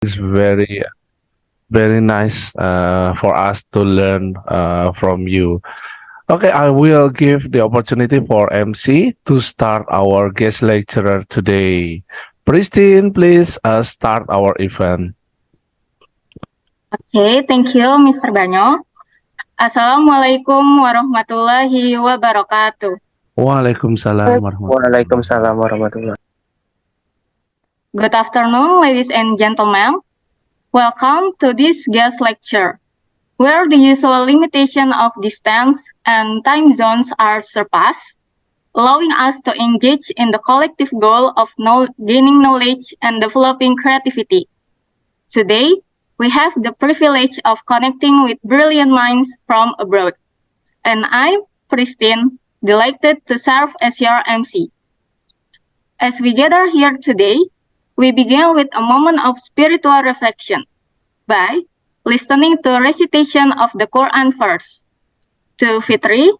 It's very nice for us to learn from you. Okay, I will give the opportunity for MC to start our guest lecturer today. Christine, please start our event. Oke, thank you Mr. Banyo. Assalamualaikum warahmatullahi wabarakatuh. Waalaikumsalam warahmatullahi Waalaikumsalam warahmatullahi. Good afternoon, ladies and gentlemen. Welcome to this guest lecture, where the usual limitation of distance and time zones are surpassed, allowing us to engage in the collective goal of gaining knowledge and developing creativity. Today, we have the privilege of connecting with brilliant minds from abroad. And I'm Christine, delighted to serve as your MC. As we gather here today, we begin with a moment of spiritual reflection by listening to recitation of the Quran first. To Fitri,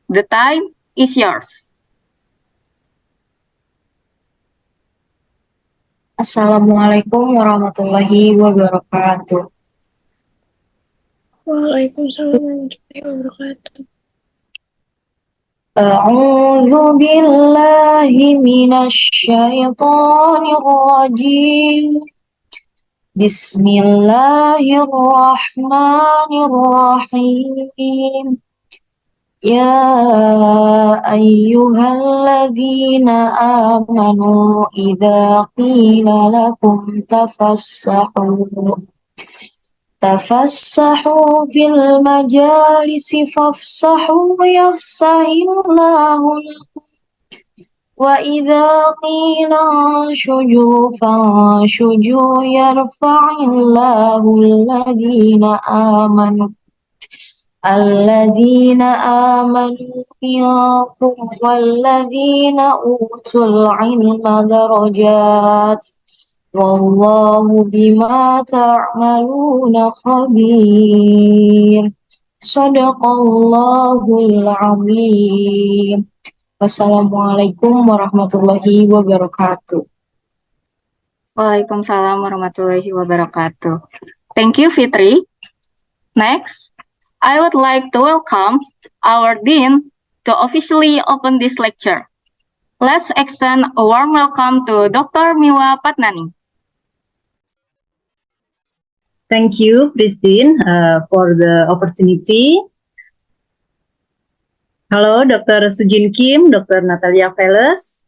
the time is yours. Assalamualaikum warahmatullahi wabarakatuh. Waalaikumsalam warahmatullahi wabarakatuh. A'udzu billahi minasy syaithanir rajim. Bismillahirrahmanirrahim. Ya ayyuhalladzina amanu idza qila lakum tafassahu fil majalisi fafsahu yafsahillahu lakum wa idza qila fanshuju yarfa'illahu الذين آمنوا منكم والذين أوتوا العلم درجات والله بما تعملون خبير صدق الله العظيم. Wassalamualaikum warahmatullahi wabarakatuh. Waalaikumsalam warahmatullahi wabarakatuh. Thank you, Fitri. Next, I would like to welcome our Dean to officially open this lecture. Let's extend a warm welcome to Dr. Miwa Patnani. Thank you, Christine, for the opportunity. Hello, Dr. Sujin Kim, Dr. Natalia Veles.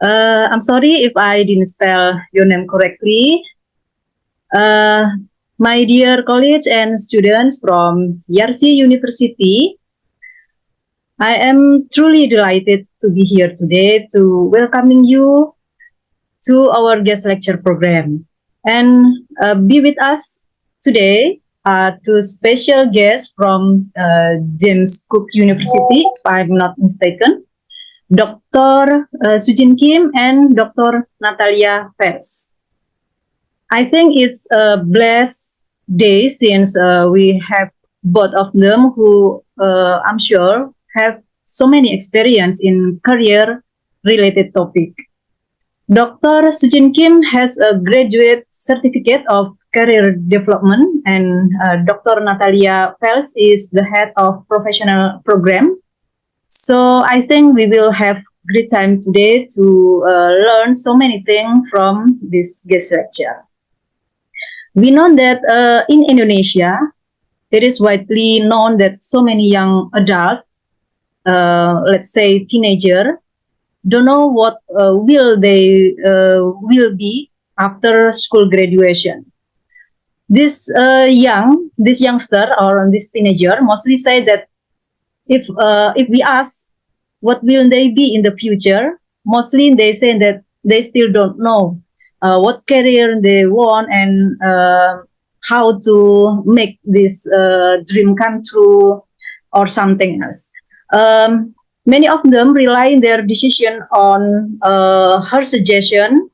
I'm sorry if I didn't spell your name correctly. My dear colleagues and students from Yarsi University, I am truly delighted to be here today to welcoming you to our guest lecture program. And be with us today two special guests from James Cook University, if I'm not mistaken, Dr. Sujin Kim and Dr. Natalia Veles. I think it's a blessed day since we have both of them who I'm sure have so many experience in career-related topic. Dr. Sujin Kim has a graduate certificate of career development, and Dr. Natalia Veles is the head of professional program. So I think we will have great time today to learn so many things from this guest lecture. We know that in Indonesia, it is widely known that so many young adults, let's say teenager, don't know what will they will be after school graduation. This youngster or this teenager mostly say that if we ask what will they be in the future, mostly they say that they still don't know what career they want and how to make this dream come true or something else. Many of them rely their decision on her suggestion,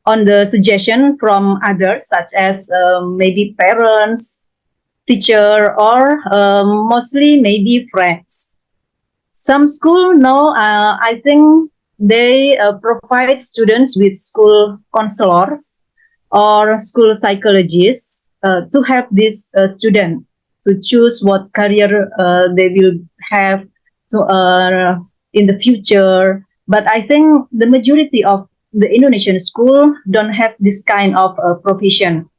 on the suggestion from others, such as maybe parents, teacher, or mostly maybe friends. Some school now, I think they provide students with school counselors or school psychologists to help this student to choose what career they will have to in the future. But I think the majority of the Indonesian school don't have this kind of provision.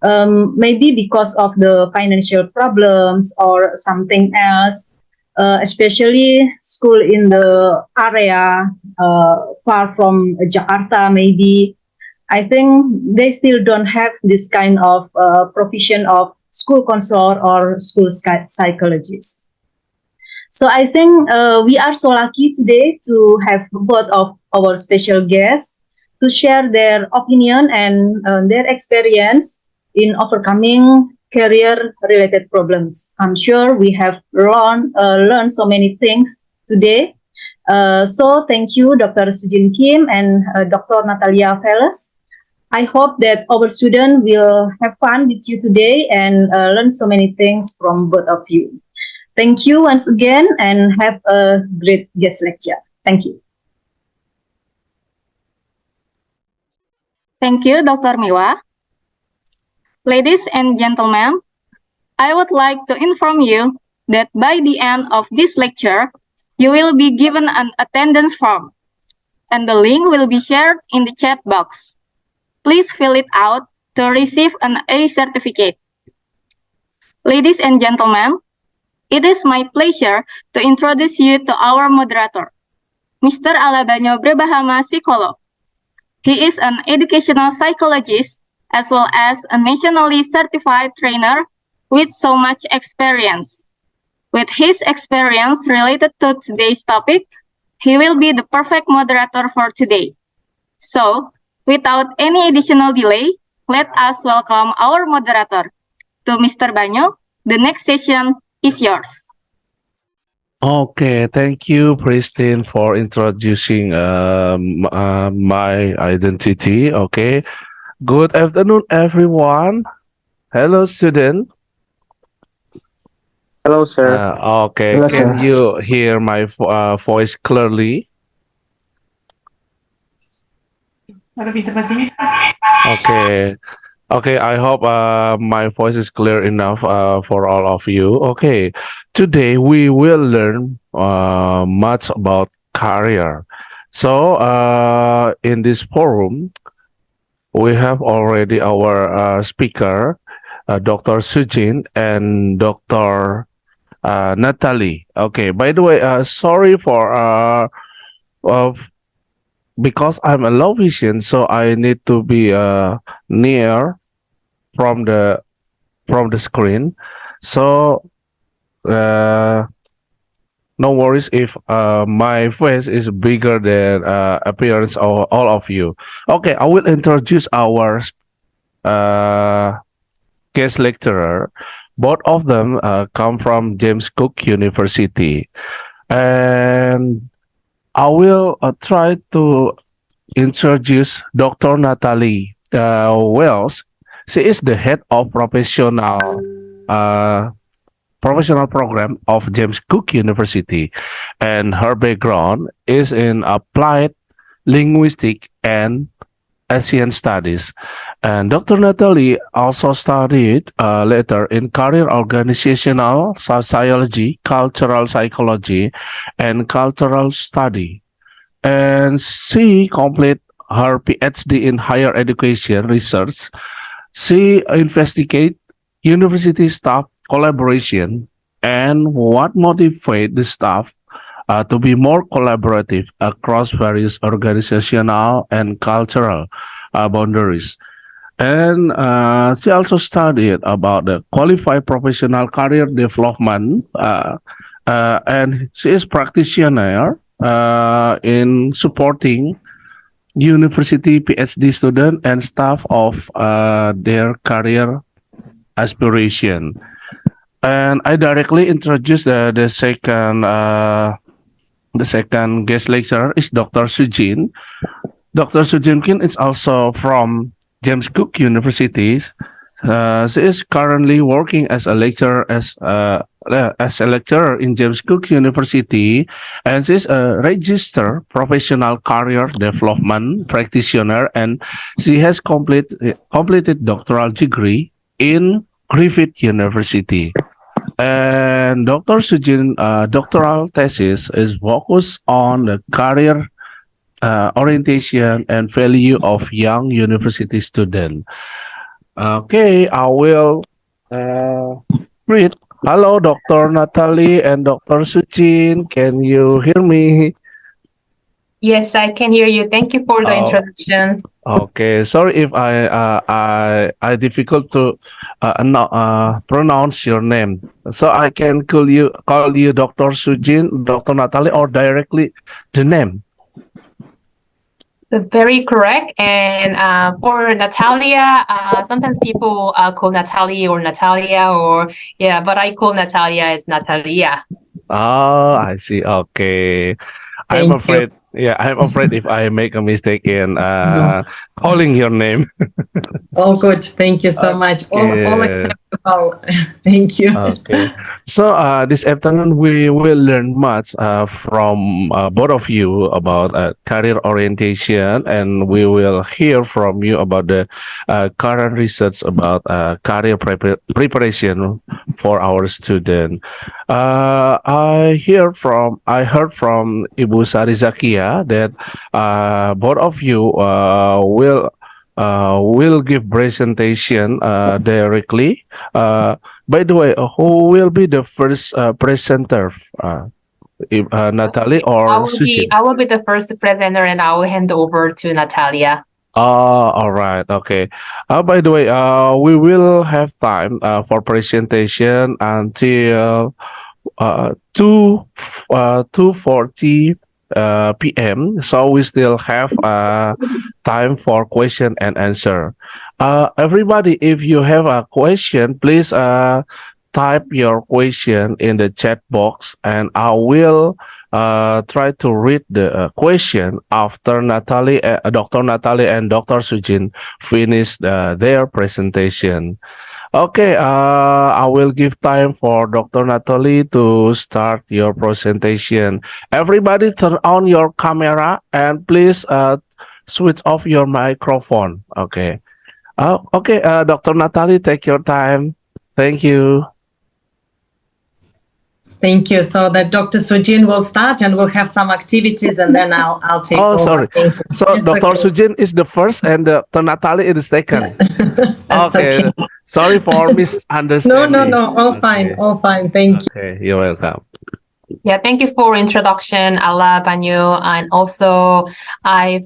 Maybe because of the financial problems or something else, especially school in the area far from Jakarta, maybe. I think they still don't have this kind of provision of school counselor or school psychologist. So I think we are so lucky today to have both of our special guests to share their opinion and their experience in overcoming career-related problems. I'm sure we have learned so many things today. So thank you, Dr. Sujin Kim and Dr. Natalia Veles. I hope that our students will have fun with you today and learn so many things from both of you. Thank you once again and have a great guest lecture. Thank you. Thank you, Dr. Miwa. Ladies and gentlemen, I would like to inform you that by the end of this lecture, you will be given an attendance form, and the link will be shared in the chat box. Please fill it out to receive an A certificate. Ladies and gentlemen, it is my pleasure to introduce you to our moderator, Mr. Alabanyo Brebahama Psikolog. He is an educational psychologist as well as a nationally certified trainer with so much experience. With his experience related to today's topic, he will be the perfect moderator for today. So, without any additional delay, let us welcome our moderator. To Mr. Banyo, the next session is yours. Okay, thank you, Pristine, for introducing my identity. Okay, good afternoon, everyone. Hello, student. Hello, sir. Okay, Hello, can sir. you hear my voice clearly? Okay. Okay, I hope my voice is clear enough for all of you. Okay, today we will learn much about career. So, in this forum, we have already our speaker, Dr. Sujin and Dr. Natalie. Okay, by the way, sorry for because I'm a low vision, so I need to be near from the screen. So no worries if my face is bigger than appearance of all of you. Okay, I will introduce our guest lecturer. Both of them come from James Cook University, and I will try to introduce Dr. Natalie Wells. She is the head of professional program of James Cook University, and her background is in applied linguistic and Asian studies. And Dr. Natalie also studied later in career organizational sociology, cultural psychology, and cultural study. And she completed her PhD in higher education research. She investigate university staff collaboration and what motivate the staff to be more collaborative across various organizational and cultural boundaries. And she also studied about the qualified professional career development, and she is practitioner in supporting university PhD student and staff of their career aspiration. And I directly introduce the second guest lecturer is Dr. Sujin. Dr. Sujin Kim is also from James Cook University. She is currently working as a lecturer as a lecturer in James Cook University, and she's a registered professional career development practitioner, and she has completed doctoral degree in Griffith University. And Dr. Sujin doctoral thesis is focused on the career orientation and value of young university students. Okay, I will read. Hello, Dr. Natalie and Dr. Sujin. Can you hear me? Yes, I can hear you. Thank you for the introduction. Okay, sorry if I difficult to pronounce your name. So I can call you Dr. Sujin, Dr. Natalie, or directly the name. Very correct. And for Natalia, sometimes people call Natalie or Natalia, or yeah, but I call Natalia as Natalia. Oh, I see. Okay. I'm afraid. Yeah, I'm afraid if I make a mistake in calling your name. All good. Thank you so much. All acceptable. Thank you. Okay. So this afternoon we will learn much from both of you about career orientation, and we will hear from you about the current research about career preparation for our student. I heard from Ibu Sari Zakia that both of you will give presentation directly. By the way, who will be the first presenter? Natalie or Sujin? I will be the first presenter, and I will hand over to Natalia. All right. Okay. By the way, we will have time for presentation until 2:40 p.m. So we still have time for question and answer. Everybody, if you have a question, please type your question in the chat box, and I will try to read the question after Dr. Natalie and Dr. Sujin finish their presentation. Okay, I will give time for Dr. Natalie to start your presentation. Everybody turn on your camera and please switch off your microphone. Okay. Okay, Dr. Natalie, take your time. Thank you. Thank you. So that Dr. Sujin will start, and we'll have some activities, and then I'll take over. Sorry. So It's Dr. okay. Sujin is the first, and Dr. Natalie is the second. That's okay. Sorry for misunderstanding. No. All fine. Thank you. Okay, you're welcome. Yeah, thank you for introduction, Ala Banyu, and also I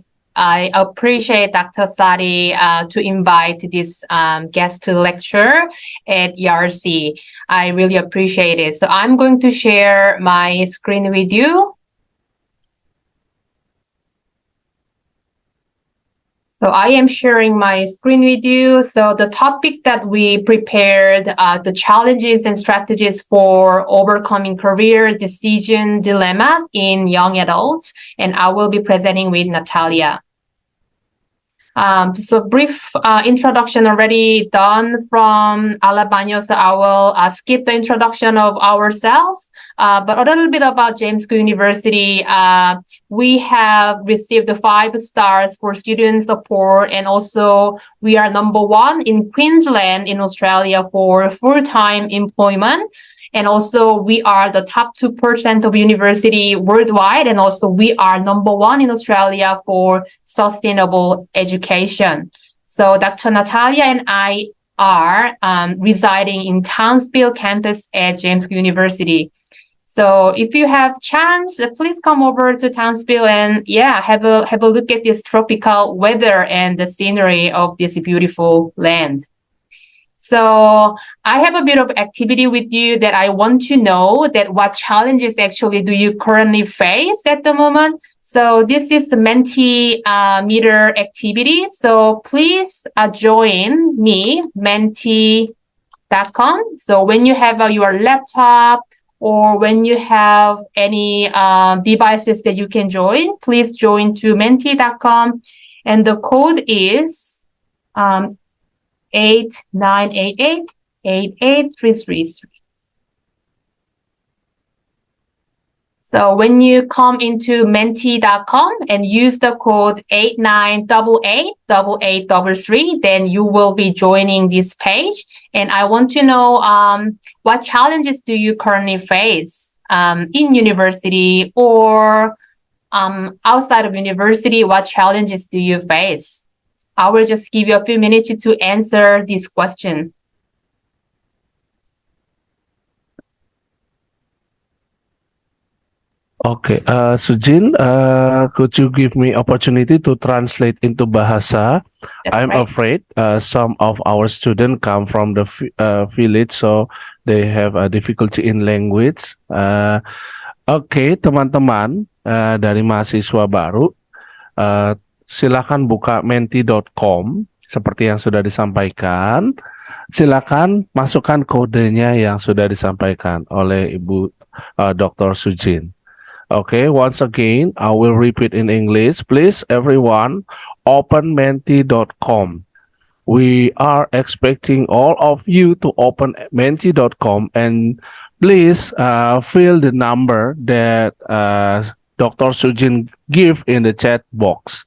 appreciate Dr. Sari to invite this guest lecture at ERC. I really appreciate it. So I'm going to share my screen with you. So I am sharing my screen with you. So the topic that we prepared, the challenges and strategies for overcoming career decision dilemmas in young adults, and I will be presenting with Natalia. So brief introduction already done from Alabanyo, so I will skip the introduction of ourselves, but a little bit about James Cook University. We have received the 5 stars for student support, and also we are #1 in Queensland in Australia for full-time employment. And also we are the top 2% of university worldwide. And also we are #1 in Australia for sustainable education. So Dr. Natalia and I are residing in Townsville campus at James Cook University. So if you have chance, please come over to Townsville and have a look at this tropical weather and the scenery of this beautiful land. So I have a bit of activity with you that I want to know that what challenges actually do you currently face at the moment. So this is the Mentimeter activity. So please join me, menti.com. So when you have your laptop or when you have any devices that you can join, please join to menti.com. And the code is 8988-8833. So when you come into menti.com and use the code 89888833, then you will be joining this page. And I want to know what challenges do you currently face in university or outside of university? What challenges do you face? I will just give you a few minutes to answer this question. Okay, Sujin, could you give me opportunity to translate into Bahasa? That's I'm right. afraid some of our students come from the village, so they have a difficulty in language. Oke, teman-teman dari mahasiswa baru, silakan buka menti.com seperti yang sudah disampaikan. Silakan masukkan kodenya yang sudah disampaikan oleh Ibu Dr. Sujin. Okay, once again, I will repeat in English. Please, everyone, open menti.com. We are expecting all of you to open menti.com and please fill the number that Dr. Sujin give in the chat box.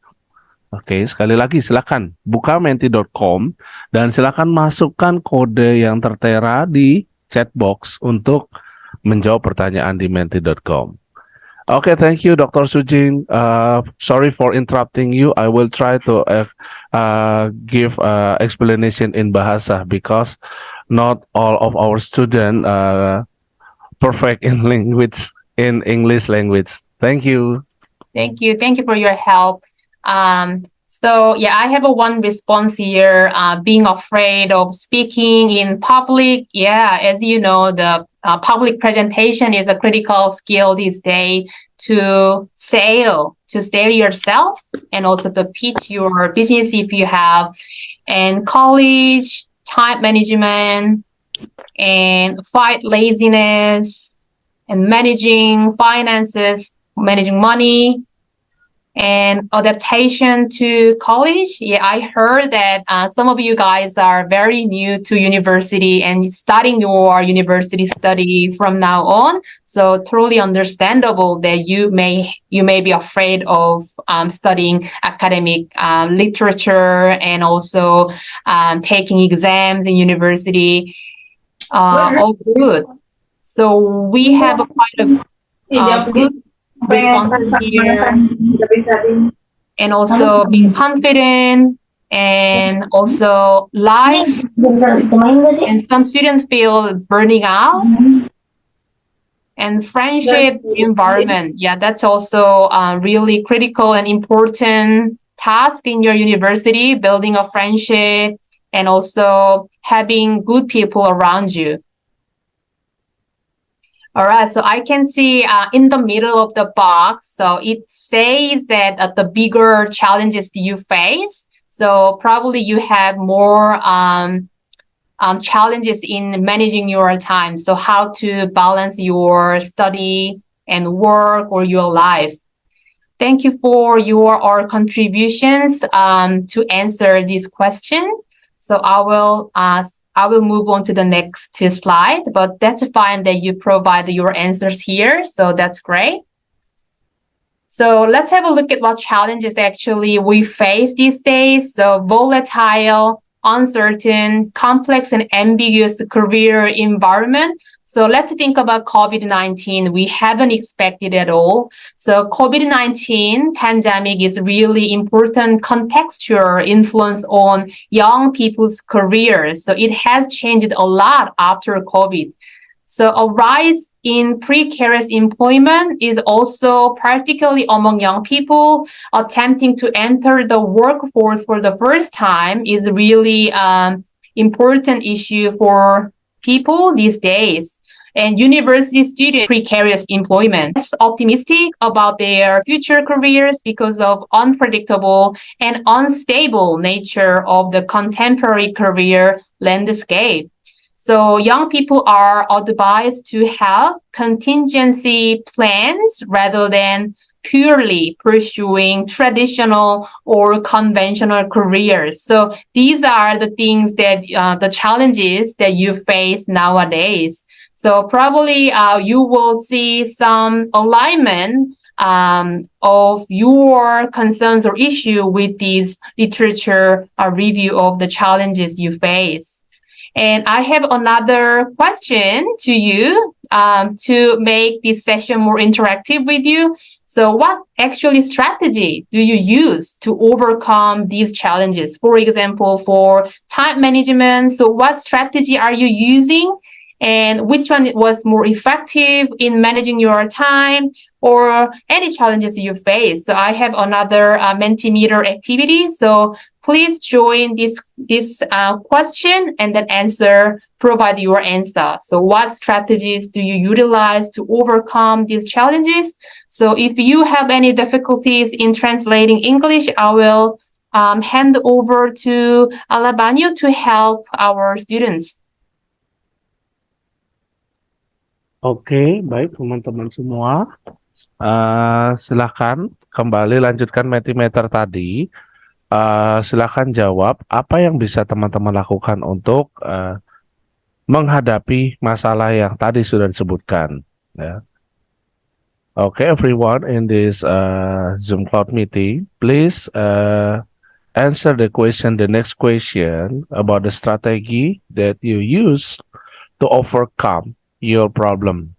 Oke, sekali lagi silakan buka menti.com dan silakan masukkan kode yang tertera di chat box untuk menjawab pertanyaan di menti.com. Okay, thank you, Dr. Sujin. Sorry for interrupting you. I will try to give explanation in Bahasa because not all of our students perfect in language, in English language. Thank you. Thank you. Thank you for your help. So yeah, I have a one response here, being afraid of speaking in public. Yeah, as you know, the public presentation is a critical skill these days to sell yourself and also to pitch your business if you have, and college, time management, and fight laziness, and managing finances, managing money, and adaptation to college. Yeah, I heard that some of you guys are very new to university and starting your university study from now on. So totally understandable that you may be afraid of studying academic literature and also taking exams in university. All good. So we have a quite a good responses here, and also being confident, and also life, and some students feel burning out, and friendship environment. Yeah, that's also really critical and important task in your university, building a friendship and also having good people around you. All right, so I can see in the middle of the box, so it says that the bigger challenges you face. So probably you have more challenges in managing your time. So how to balance your study and work or your life. Thank you for your contributions to answer this question. So I will move on to the next slide, but that's fine that you provide your answers here. So that's great. So let's have a look at what challenges actually we face these days. So volatile, uncertain, complex, and ambiguous career environment. So let's think about COVID-19. We haven't expected at all. So COVID-19 pandemic is really important contextual influence on young people's careers. So it has changed a lot after COVID. So a rise in precarious employment is also particularly among young people attempting to enter the workforce for the first time is really important issue for people these days. And university students precarious employment, optimistic about their future careers because of unpredictable and unstable nature of the contemporary career landscape. So young people are advised to have contingency plans rather than purely pursuing traditional or conventional careers. So these are the things that the challenges that you face nowadays. So probably you will see some alignment of your concerns or issue with this literature review of the challenges you face. And I have another question to you to make this session more interactive with you. So what actually strategy do you use to overcome these challenges? For example, for time management, so what strategy are you using? And which one was more effective in managing your time or any challenges you face? So I have another Mentimeter activity. So please join this question and then provide your answer. So what strategies do you utilize to overcome these challenges? So if you have any difficulties in translating English, I will hand over to Alabanyo to help our students. Oke, baik teman-teman semua. Silakan kembali lanjutkan Mentimeter tadi. Silakan jawab apa yang bisa teman-teman lakukan untuk menghadapi masalah yang tadi sudah disebutkan. Ya. Okay, everyone in this Zoom Cloud meeting, please answer the next question about the strategy that you use to overcome your problem.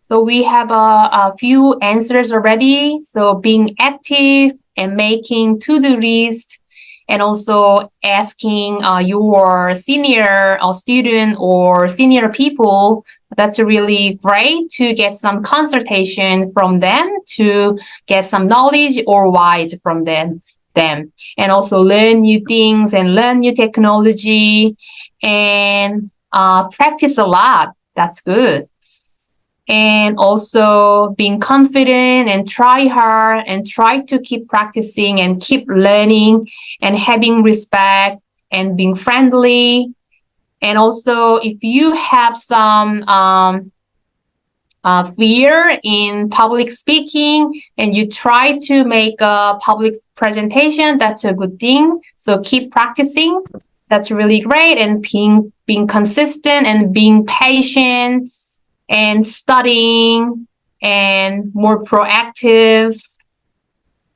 So we have a few answers already. So being active and making to-do list, and also asking your senior student or senior people, that's really great to get some consultation from them, to get some knowledge or advice from them. And also learn new things and learn new technology and practice a lot. That's good. And also being confident and try hard and try to keep practicing and keep learning and having respect and being friendly. And also if you have some fear in public speaking and you try to make a public presentation, that's a good thing. So keep practicing. That's really great. And being consistent and being patient and studying and more proactive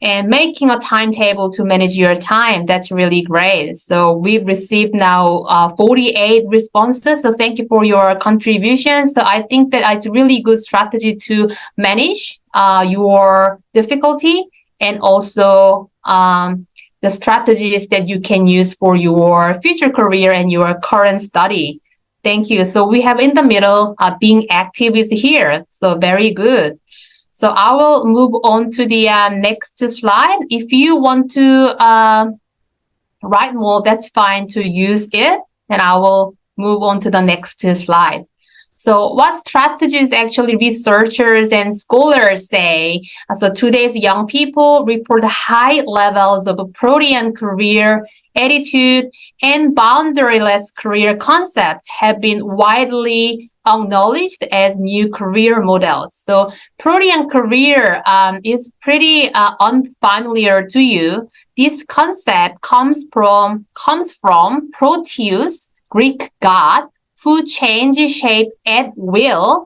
and making a timetable to manage your time. That's really great. So we've received now 48 responses. So thank you for your contribution. So I think that it's a really good strategy to manage your difficulty and also the strategies that you can use for your future career and your current study. Thank you. So we have in the middle, being active is here. So very good. So I will move on to the next slide. If you want to write more, that's fine to use it. And I will move on to the next slide. So what strategies actually researchers and scholars say? So today's young people report high levels of Protean career attitude and boundaryless career concepts have been widely acknowledged as new career models. So Protean career is pretty unfamiliar to you. This concept comes from Proteus, Greek god, who changes shape at will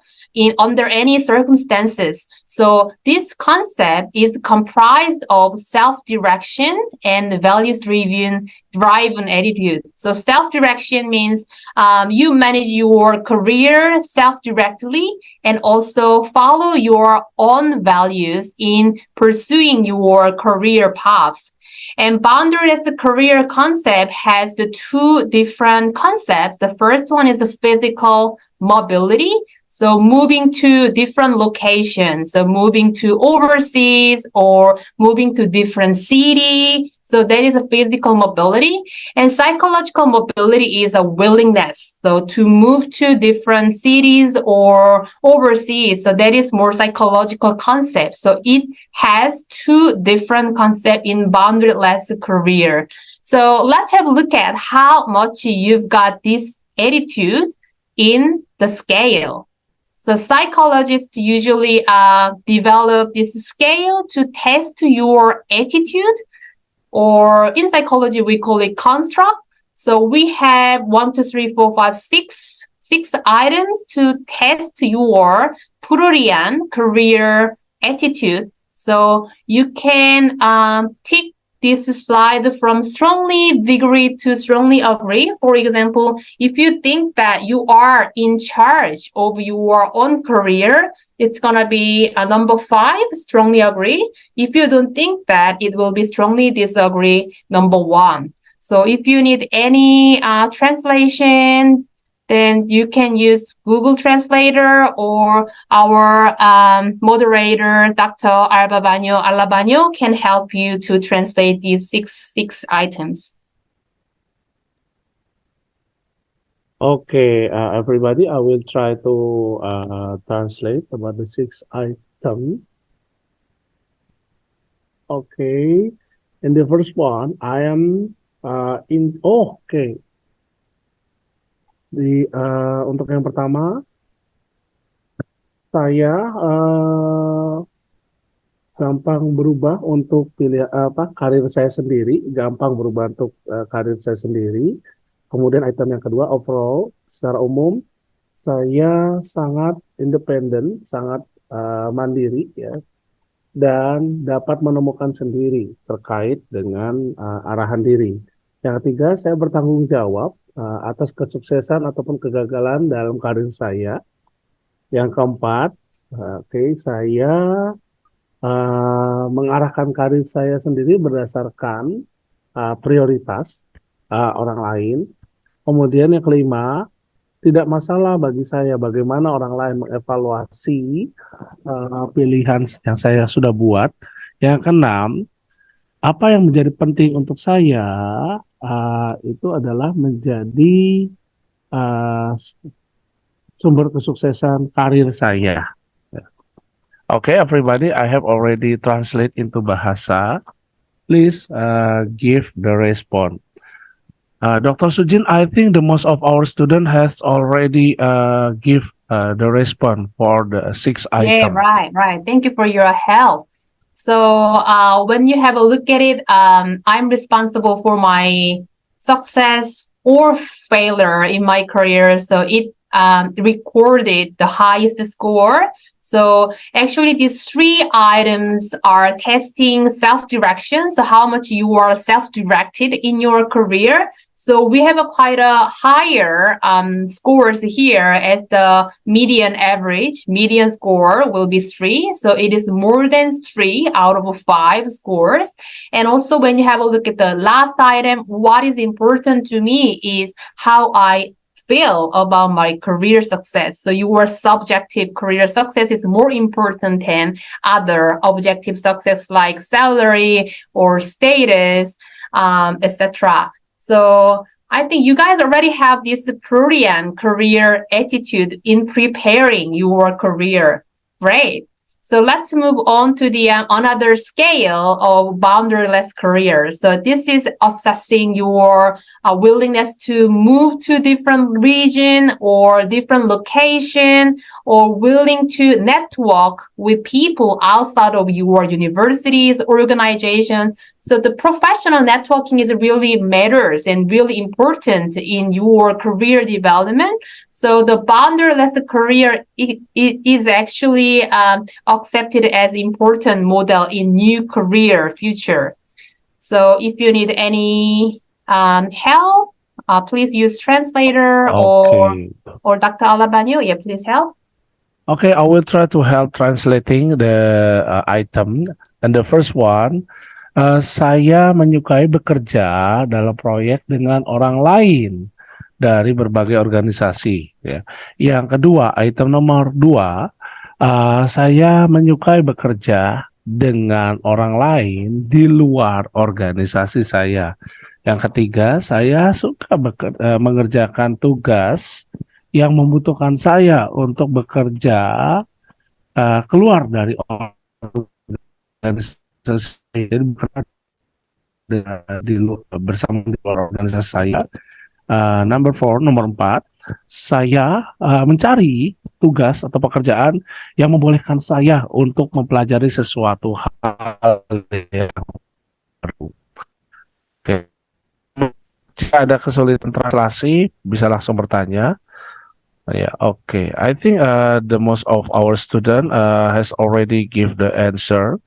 under any circumstances. So this concept is comprised of self-direction and values-driven attitude. So self-direction means you manage your career self-directly and also follow your own values in pursuing your career path. And boundaryless career concept has the two different concepts. The first one is the physical mobility. So moving to different locations, so moving to overseas or moving to different city. So that is a physical mobility. And psychological mobility is a willingness. So to move to different cities or overseas. So that is more psychological concept. So it has two different concepts in boundaryless career. So let's have a look at how much you've got this attitude in the scale. So psychologists usually develop this scale to test your attitude, or in psychology we call it construct. So we have 1, 2, 3, 4, 5, 6 items to test your prurian career attitude. So you can tick this slide from strongly disagree to strongly agree. For example, if you think that you are in charge of your own career, it's gonna be number 5, strongly agree. If you don't think that, it will be strongly disagree, number 1. So if you need any translation, then you can use Google Translator, or our moderator, Dr. Alabano, can help you to translate these six items. Okay, everybody, I will try to translate about the 6 items. Okay, in the first one, I am okay. Untuk yang pertama, saya gampang berubah untuk karir saya sendiri, gampang berubah untuk karir saya sendiri. Kemudian item yang kedua, overall, secara umum, saya sangat independen, sangat mandiri, ya, dan dapat menemukan sendiri terkait dengan arahan diri. Yang ketiga, saya bertanggung jawab atas kesuksesan ataupun kegagalan dalam karir saya. Yang keempat, saya mengarahkan karir saya sendiri berdasarkan prioritas orang lain. Kemudian yang kelima, tidak masalah bagi saya bagaimana orang lain mengevaluasi pilihan yang saya sudah buat. Yang keenam, apa yang menjadi penting untuk saya itu adalah menjadi sumber kesuksesan karir saya. Okay, everybody, I have already translate into bahasa. Please give the response. Dr. Sujin, I think the most of our student has already give the response for the 6 Yeah, items. right. Thank you for your help. So when you have a look at it, I'm responsible for my success or failure in my career. So it recorded the highest score. So actually these 3 items are testing self-direction. So how much you are self-directed in your career. So we have quite a higher scores here as the median average. Median score will be 3. So it is more than 3 out of 5 scores. And also when you have a look at the last item, what is important to me is how I feel about my career success. So your subjective career success is more important than other objective success like salary or status, etc. So I think you guys already have this prurian career attitude in preparing your career. Great. So let's move on to the another scale of boundaryless career. So this is assessing your willingness to move to different region or different location, or willing to network with people outside of your universities, organization. So the professional networking is really matters and really important in your career development. So the boundaryless career is actually accepted as important model in new career future. So if you need any help, please use translator Okay. or Dr. Alabano. Yeah, please help. Okay, I will try to help translating the item. And the first one, saya menyukai bekerja dalam proyek dengan orang lain dari berbagai organisasi. Ya. Yang kedua, item nomor 2, saya menyukai bekerja dengan orang lain di luar organisasi saya. Yang ketiga, saya suka mengerjakan tugas yang membutuhkan saya untuk bekerja keluar dari organisasi, jadi bekerja bersama di luar organisasi saya. Nomor 4, saya mencari tugas atau pekerjaan yang membolehkan saya untuk mempelajari sesuatu hal yang baru. Oke. Jika ada kesulitan translasi, bisa langsung bertanya. Yeah, okay. I think the most of our student has already give the answer.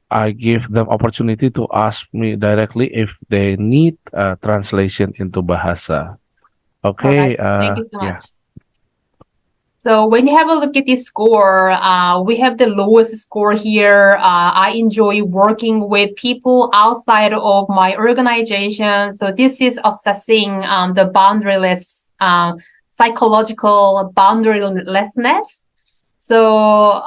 I give them opportunity to ask me directly if they need translation into bahasa. All Okay. right. Thank you so Yeah. much. So when you have a look at this score, we have the lowest score here. I enjoy working with people outside of my organization. So this is assessing the boundaryless, psychological boundarylessness. So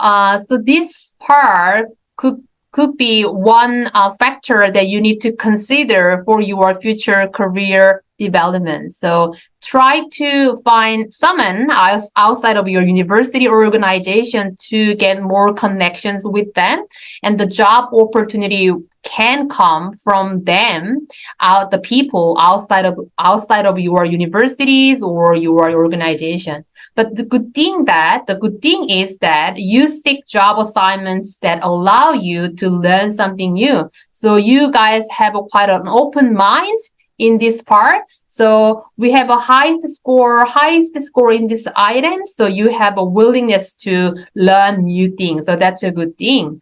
this part could be one factor that you need to consider for your future career development. So try to find someone outside of your university or organization to get more connections with them, and the job opportunity can come from them, the people outside of your universities or your organization. But the good thing is that you seek job assignments that allow you to learn something new. So you guys have quite an open mind in this part. So we have a highest score in this item. So you have a willingness to learn new things. So that's a good thing.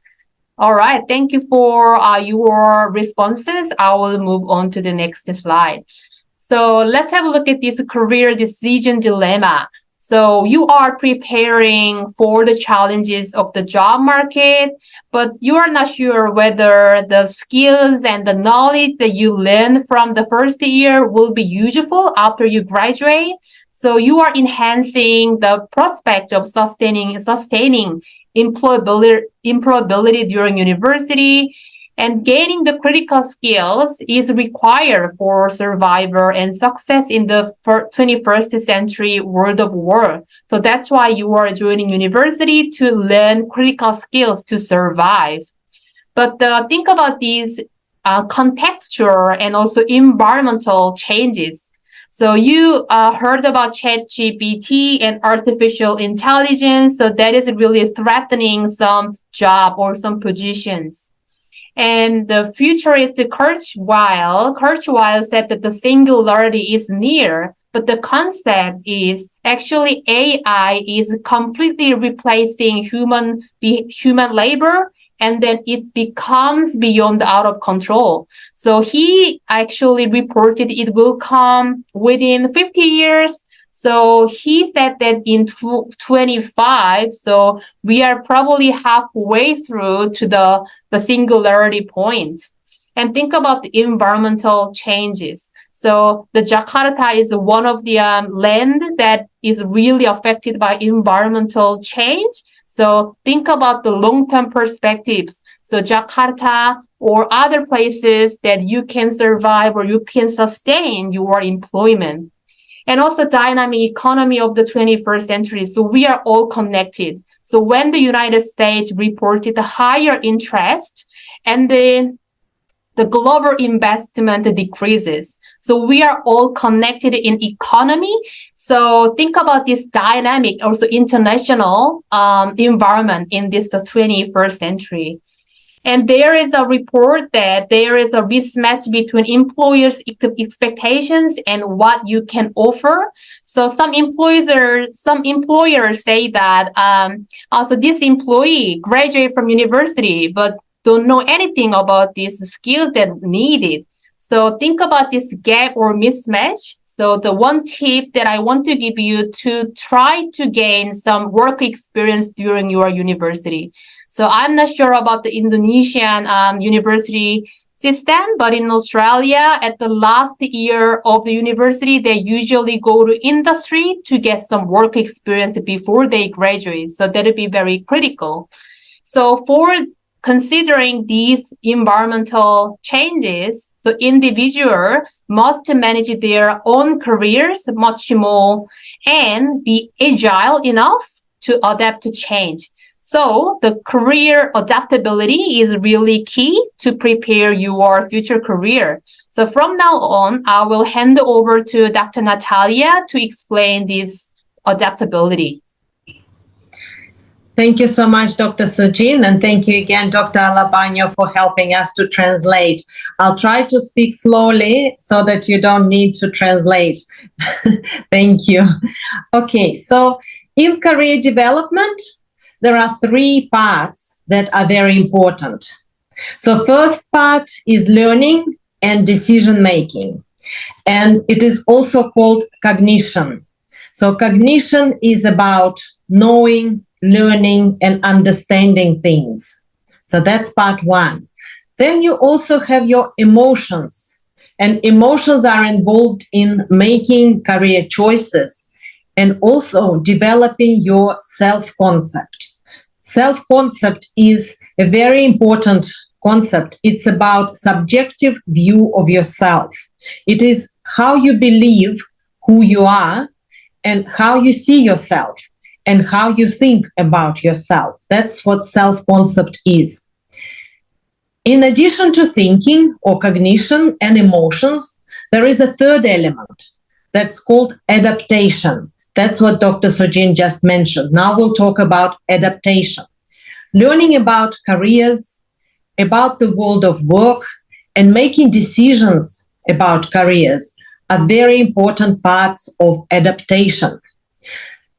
All right. Thank you for your responses. I will move on to the next slide. So let's have a look at this career decision dilemma. So you are preparing for the challenges of the job market, but you are not sure whether the skills and the knowledge that you learn from the first year will be useful after you graduate. So you are enhancing the prospect of sustaining employability during university, and gaining the critical skills is required for survival and success in the 21st century world of work. So that's why you are joining university, to learn critical skills to survive. But think about these contextual and also environmental changes. So you heard about ChatGPT and artificial intelligence. So that is really threatening some job or some positions. And the futurist Kurzweil said that the singularity is near, but the concept is actually AI is completely replacing human labor, and then it becomes beyond out of control. So he actually reported it will come within 50 years. So he said that in 25, so we are probably halfway through to the singularity point. And think about the environmental changes. So the Jakarta is one of the land that is really affected by environmental change. So think about the long-term perspectives. So Jakarta or other places that you can survive or you can sustain your employment. And also dynamic economy of the 21st century. So we are all connected. So when the United States reported a higher interest, and then the global investment decreases. So we are all connected in economy. So think about this dynamic, also international environment in this the 21st century. And there is a report that there is a mismatch between employers' expectations and what you can offer. So some employers say that also this employee graduated from university but don't know anything about this skill that needed. So think about this gap or mismatch. So the one tip that I want to give you to try to gain some work experience during your university. So I'm not sure about the Indonesian university system, but in Australia, at the last year of the university, they usually go to industry to get some work experience before they graduate. So that would be very critical. So for considering these environmental changes, so individual must manage their own careers much more and be agile enough to adapt to change. So the career adaptability is really key to prepare your future career. So from now on, I will hand over to Dr. Natalia to explain this adaptability. Thank you so much, Dr. Sujin, and thank you again, Dr. Alabano, for helping us to translate. I'll try to speak slowly so that you don't need to translate. Thank you. Okay, so in career development, there are 3 parts that are very important. So first part is learning and decision making, and it is also called cognition. So cognition is about knowing, learning, and understanding things. So that's part 1. Then you also have your emotions, and emotions are involved in making career choices and also developing your self-concept. Self-concept is a very important concept. It's about subjective view of yourself. It is how you believe who you are and how you see yourself and how you think about yourself. That's what self-concept is. In addition to thinking or cognition and emotions, there is a third element that's called adaptation. That's what Dr. Sujin just mentioned. Now we'll talk about adaptation. Learning about careers, about the world of work, and making decisions about careers are very important parts of adaptation.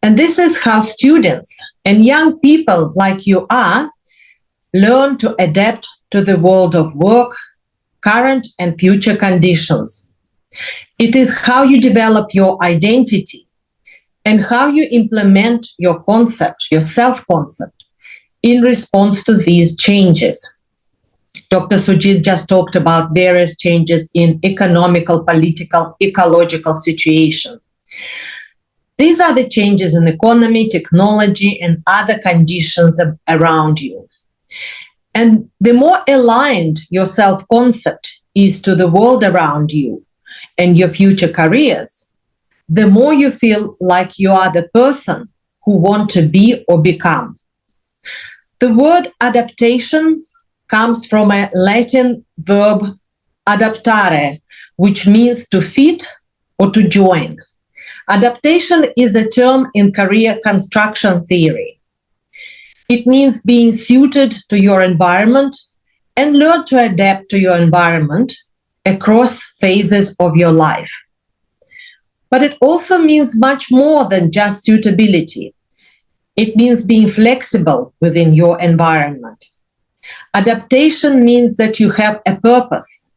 And this is how students and young people like you are learn to adapt to the world of work, current and future conditions. It is how you develop your identity and how you implement your concept, your self-concept, in response to these changes. Dr. Sujit just talked about various changes in economical, political, ecological situation. These are the changes in economy, technology, and other conditions around you. And the more aligned your self-concept is to the world around you and your future careers, the more you feel like you are the person who want to be or become. The word adaptation comes from a Latin verb adaptare, which means to fit or to join. Adaptation is a term in career construction theory. It means being suited to your environment and learn to adapt to your environment across phases of your life. But it also means much more than just suitability. It means being flexible within your environment. Adaptation means that you have a purpose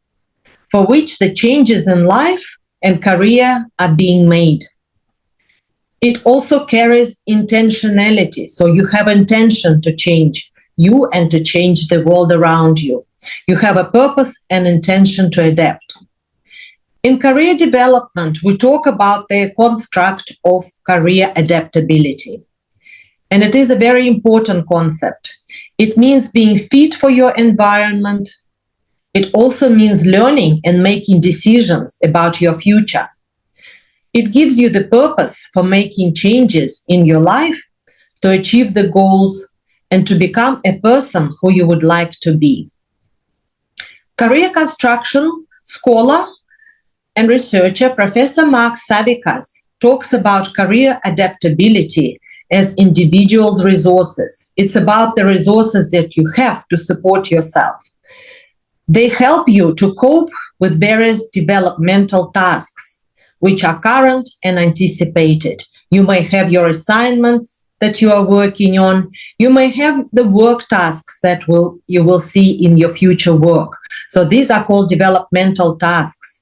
for which the changes in life and career are being made. It also carries intentionality, so you have intention to change you and to change the world around you. You have a purpose and intention to adapt. In career development, we talk about the construct of career adaptability. And it is a very important concept. It means being fit for your environment. It also means learning and making decisions about your future. It gives you the purpose for making changes in your life to achieve the goals and to become a person who you would like to be. Career construction scholar and researcher Professor Mark Sadikas talks about career adaptability as individuals' resources. It's about the resources that you have to support yourself. They help you to cope with various developmental tasks, which are current and anticipated. You may have your assignments that you are working on. You may have the work tasks that you will see in your future work. So these are called developmental tasks.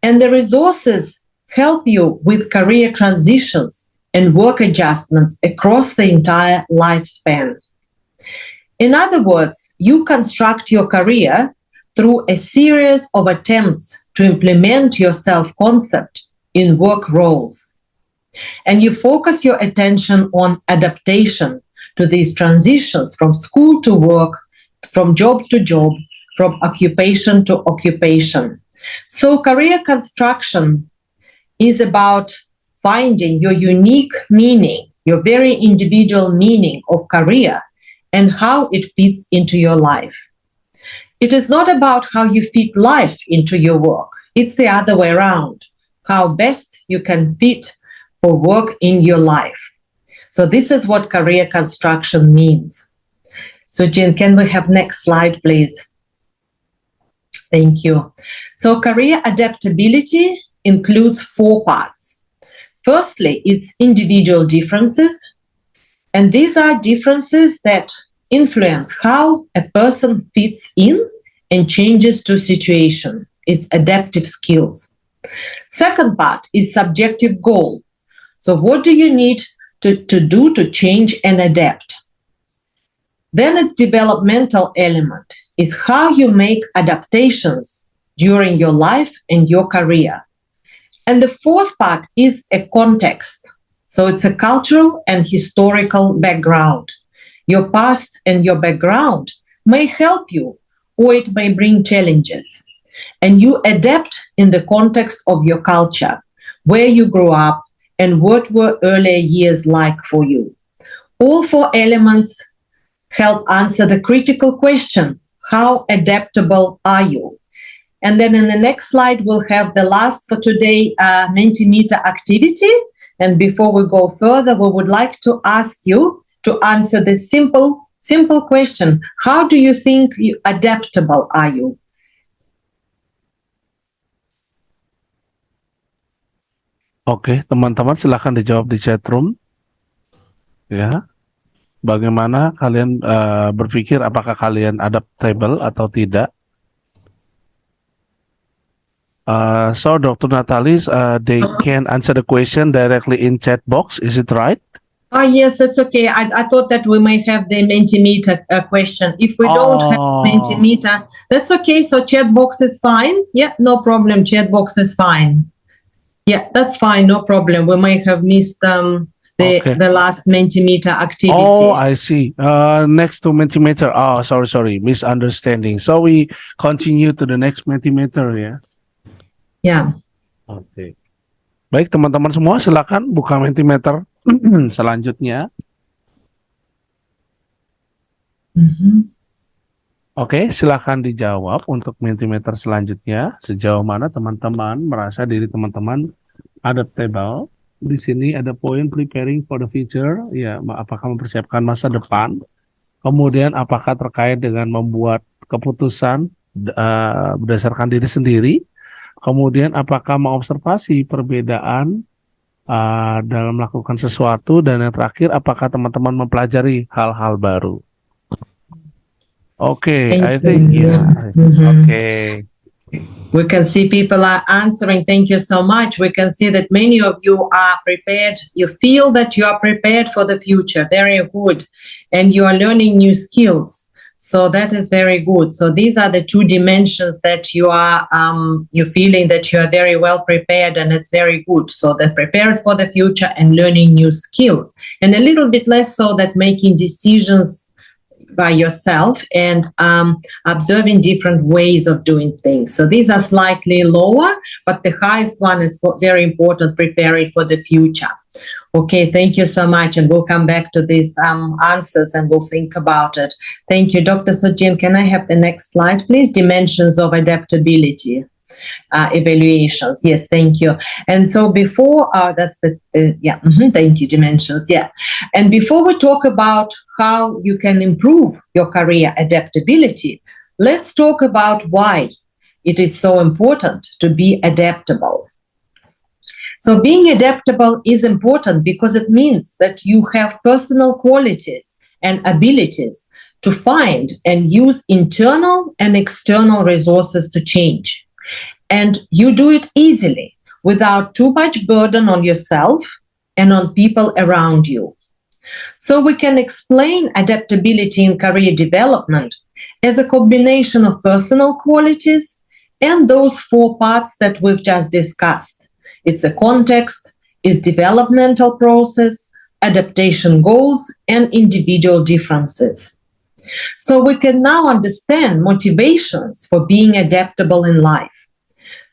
And the resources help you with career transitions and work adjustments across the entire lifespan. In other words, you construct your career through a series of attempts to implement your self-concept in work roles. And you focus your attention on adaptation to these transitions from school to work, from job to job, from occupation to occupation. So career construction is about finding your unique meaning, your very individual meaning of career, and how it fits into your life. It is not about how you fit life into your work. It's the other way around, how best you can fit for work in your life. So this is what career construction means. So Jean, can we have next slide, please? Thank you. So career adaptability includes 4 parts. Firstly, it's individual differences. And these are differences that influence how a person fits in and changes to situation. It's adaptive skills. Second part is subjective goal. So what do you need to do to change and adapt? Then it's developmental element, is how you make adaptations during your life and your career. And the fourth part is a context. So it's a cultural and historical background. Your past and your background may help you, or it may bring challenges. And you adapt in the context of your culture, where you grew up and what were earlier years like for you. All 4 elements help answer the critical question, how adaptable are you? And then in the next slide, we'll have the last for today, Mentimeter activity. And before we go further, we would like to ask you to answer this simple question. How do you think adaptable are you? Oke, teman-teman silahkan dijawab di chat room. Ya, bagaimana kalian berpikir apakah kalian adaptable atau tidak? So Dr. Natalis, they can answer the question directly in chat box. Is it right? Oh, yes, that's okay. I thought that we might have the Mentimeter question. If we don't have Mentimeter, that's okay. So chat box is fine. Yeah, no problem. Chat box is fine. Yeah, that's fine. No problem. We might have missed the last Mentimeter activity. Oh, I see. Next to Mentimeter. Oh, sorry. Misunderstanding. So we continue to the next Mentimeter, yes? Yeah. Oke. Baik, teman-teman semua silakan buka Mentimeter selanjutnya. Oke, silakan dijawab untuk Mentimeter selanjutnya. Sejauh mana teman-teman merasa diri teman-teman adaptable? Di sini ada poin preparing for the future. Ya, apakah mempersiapkan masa depan? Kemudian apakah terkait dengan membuat keputusan berdasarkan diri sendiri? Kemudian apakah mengobservasi perbedaan dalam melakukan sesuatu? Dan yang terakhir, apakah teman-teman mempelajari hal-hal baru? Okay, I think, yeah. Okay. We can see people are answering. Thank you so much. We can see that many of you are prepared. You feel that you are prepared for the future. Very good. And you are learning new skills. So that is very good. So these are the 2 dimensions that you are, you're feeling that you are very well prepared, and it's very good. So that prepared for the future and learning new skills, and a little bit less so that making decisions by yourself and observing different ways of doing things. So these are slightly lower, but the highest one is very important, preparing for the future. Okay, thank you so much. And we'll come back to these answers and we'll think about it. Thank you, Dr. Sojin. Can I have the next slide, please? Dimensions of adaptability. Evaluations. Yes, thank you. And so before, that's thank you, dimensions. Yeah. And before we talk about how you can improve your career adaptability, let's talk about why it is so important to be adaptable. So being adaptable is important because it means that you have personal qualities and abilities to find and use internal and external resources to change. And you do it easily without too much burden on yourself and on people around you. So we can explain adaptability in career development as a combination of personal qualities and those 4 parts that we've just discussed. It's a context, it's developmental process, adaptation goals, and individual differences. So we can now understand motivations for being adaptable in life.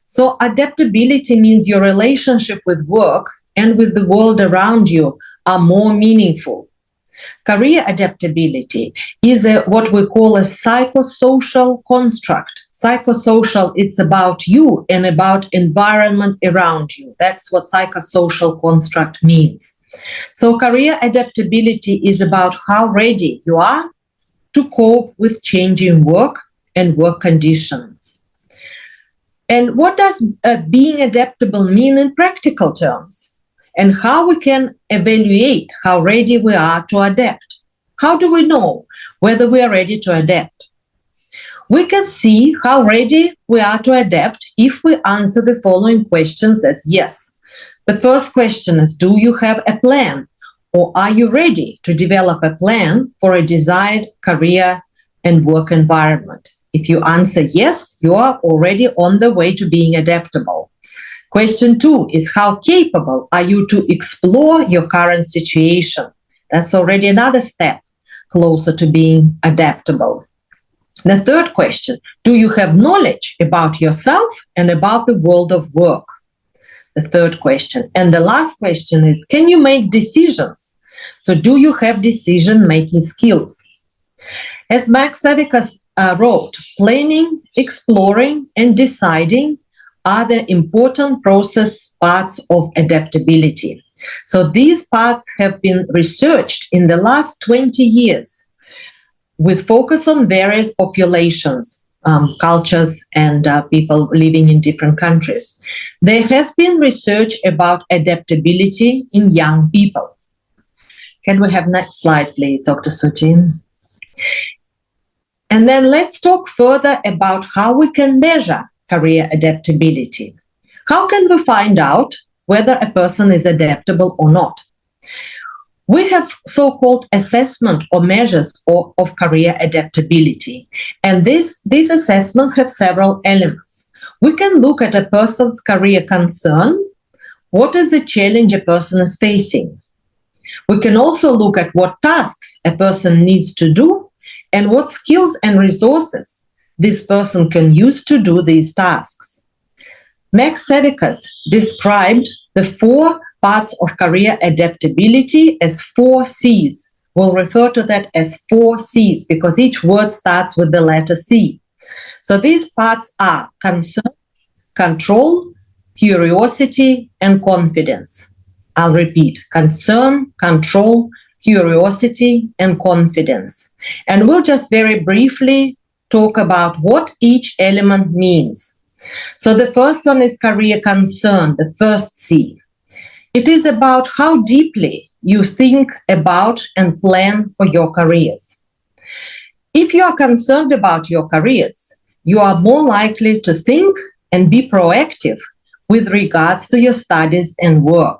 So adaptability means your relationship with work and with the world around you are more meaningful. Career adaptability is what we call a psychosocial construct. Psychosocial, it's about you and about environment around you. That's what psychosocial construct means. So career adaptability is about how ready you are to cope with changing work and work conditions. And what does being adaptable mean in practical terms? And how we can evaluate how ready we are to adapt? How do we know whether we are ready to adapt? We can see how ready we are to adapt if we answer the following questions as yes. The first question is, do you have a plan? Or are you ready to develop a plan for a desired career and work environment? If you answer yes, you are already on the way to being adaptable. Question 2 is, how capable are you to explore your current situation? That's already another step closer to being adaptable. The third question, do you have knowledge about yourself and about the world of work? The third question. And the last question is, can you make decisions? So do you have decision-making skills? As Max Savickas wrote, planning, exploring, and deciding are the important process parts of adaptability. So these parts have been researched in the last 20 years with focus on various populations, cultures, and people living in different countries. There has been research about adaptability in young people. Can we have next slide, please, Dr. Sujin? And then let's talk further about how we can measure career adaptability. How can we find out whether a person is adaptable or not? We have so-called assessment or measures of career adaptability. And these assessments have several elements. We can look at a person's career concern. What is the challenge a person is facing? We can also look at what tasks a person needs to do and what skills and resources this person can use to do these tasks. Max Savickas described the 4 parts of career adaptability as 4 C's. We'll refer to that as 4 C's because each word starts with the letter C. So these parts are concern, control, curiosity, and confidence. I'll repeat, concern, control, curiosity, and confidence. And we'll just very briefly talk about what each element means. So the first one is career concern, the first C. It is about how deeply you think about and plan for your careers. If you are concerned about your careers, you are more likely to think and be proactive with regards to your studies and work.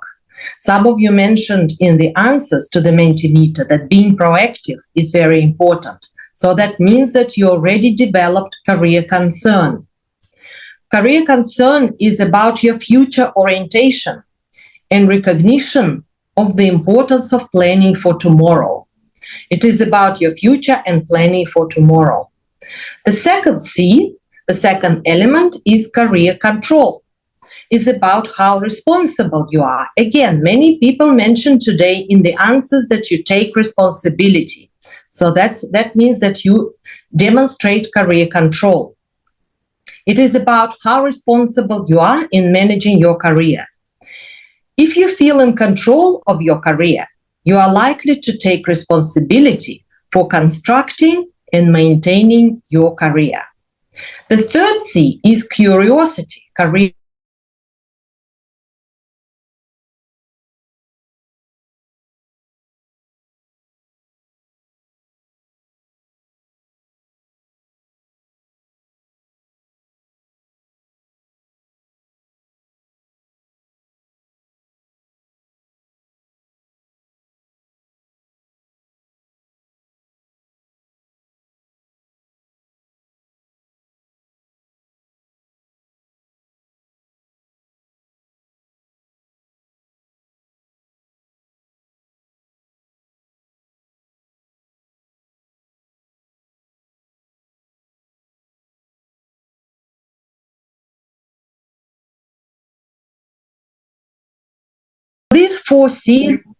Some of you mentioned in the answers to the Mentimeter that being proactive is very important. So that means that you already developed career concern. Career concern is about your future orientation and recognition of the importance of planning for tomorrow. It is about your future and planning for tomorrow. The second C, the second element, is career control. Is about how responsible you are. Again, many people mentioned today in the answers that you take responsibility. So that means that you demonstrate career control. It is about how responsible you are in managing your career. If you feel in control of your career, you are likely to take responsibility for constructing and maintaining your career. The third C is curiosity. Career These 4 C's,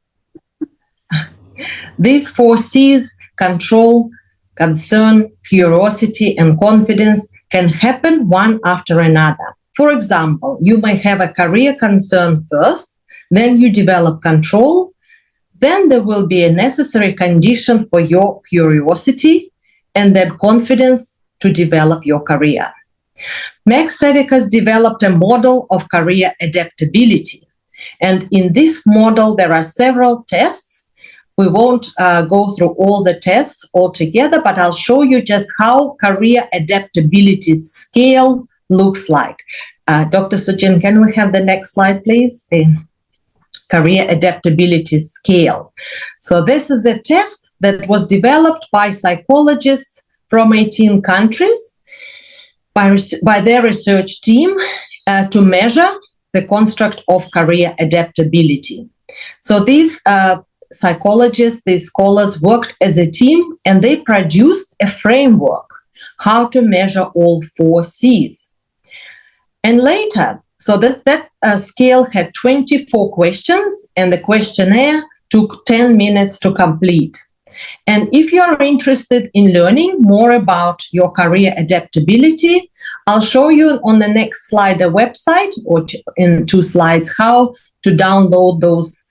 These 4 C's, control, concern, curiosity, and confidence, can happen one after another. For example, you may have a career concern first, then you develop control, then there will be a necessary condition for your curiosity and then confidence to develop your career. Max Savick has developed a model of career adaptability. And in this model, there are several tests. We won't go through all the tests altogether, but I'll show you just how career adaptability scale looks like. Dr. Sujin, can we have the next slide, please? The career adaptability scale. So this is a test that was developed by psychologists from 18 countries by their research team to measure the construct of career adaptability. So these psychologists, these scholars worked as a team, and they produced a framework how to measure all 4 C's. And later, so that scale had 24 questions, and the questionnaire took 10 minutes to complete. And if you are interested in learning more about your career adaptability, I'll show you on the next slide a website, or in 2 slides, how to download those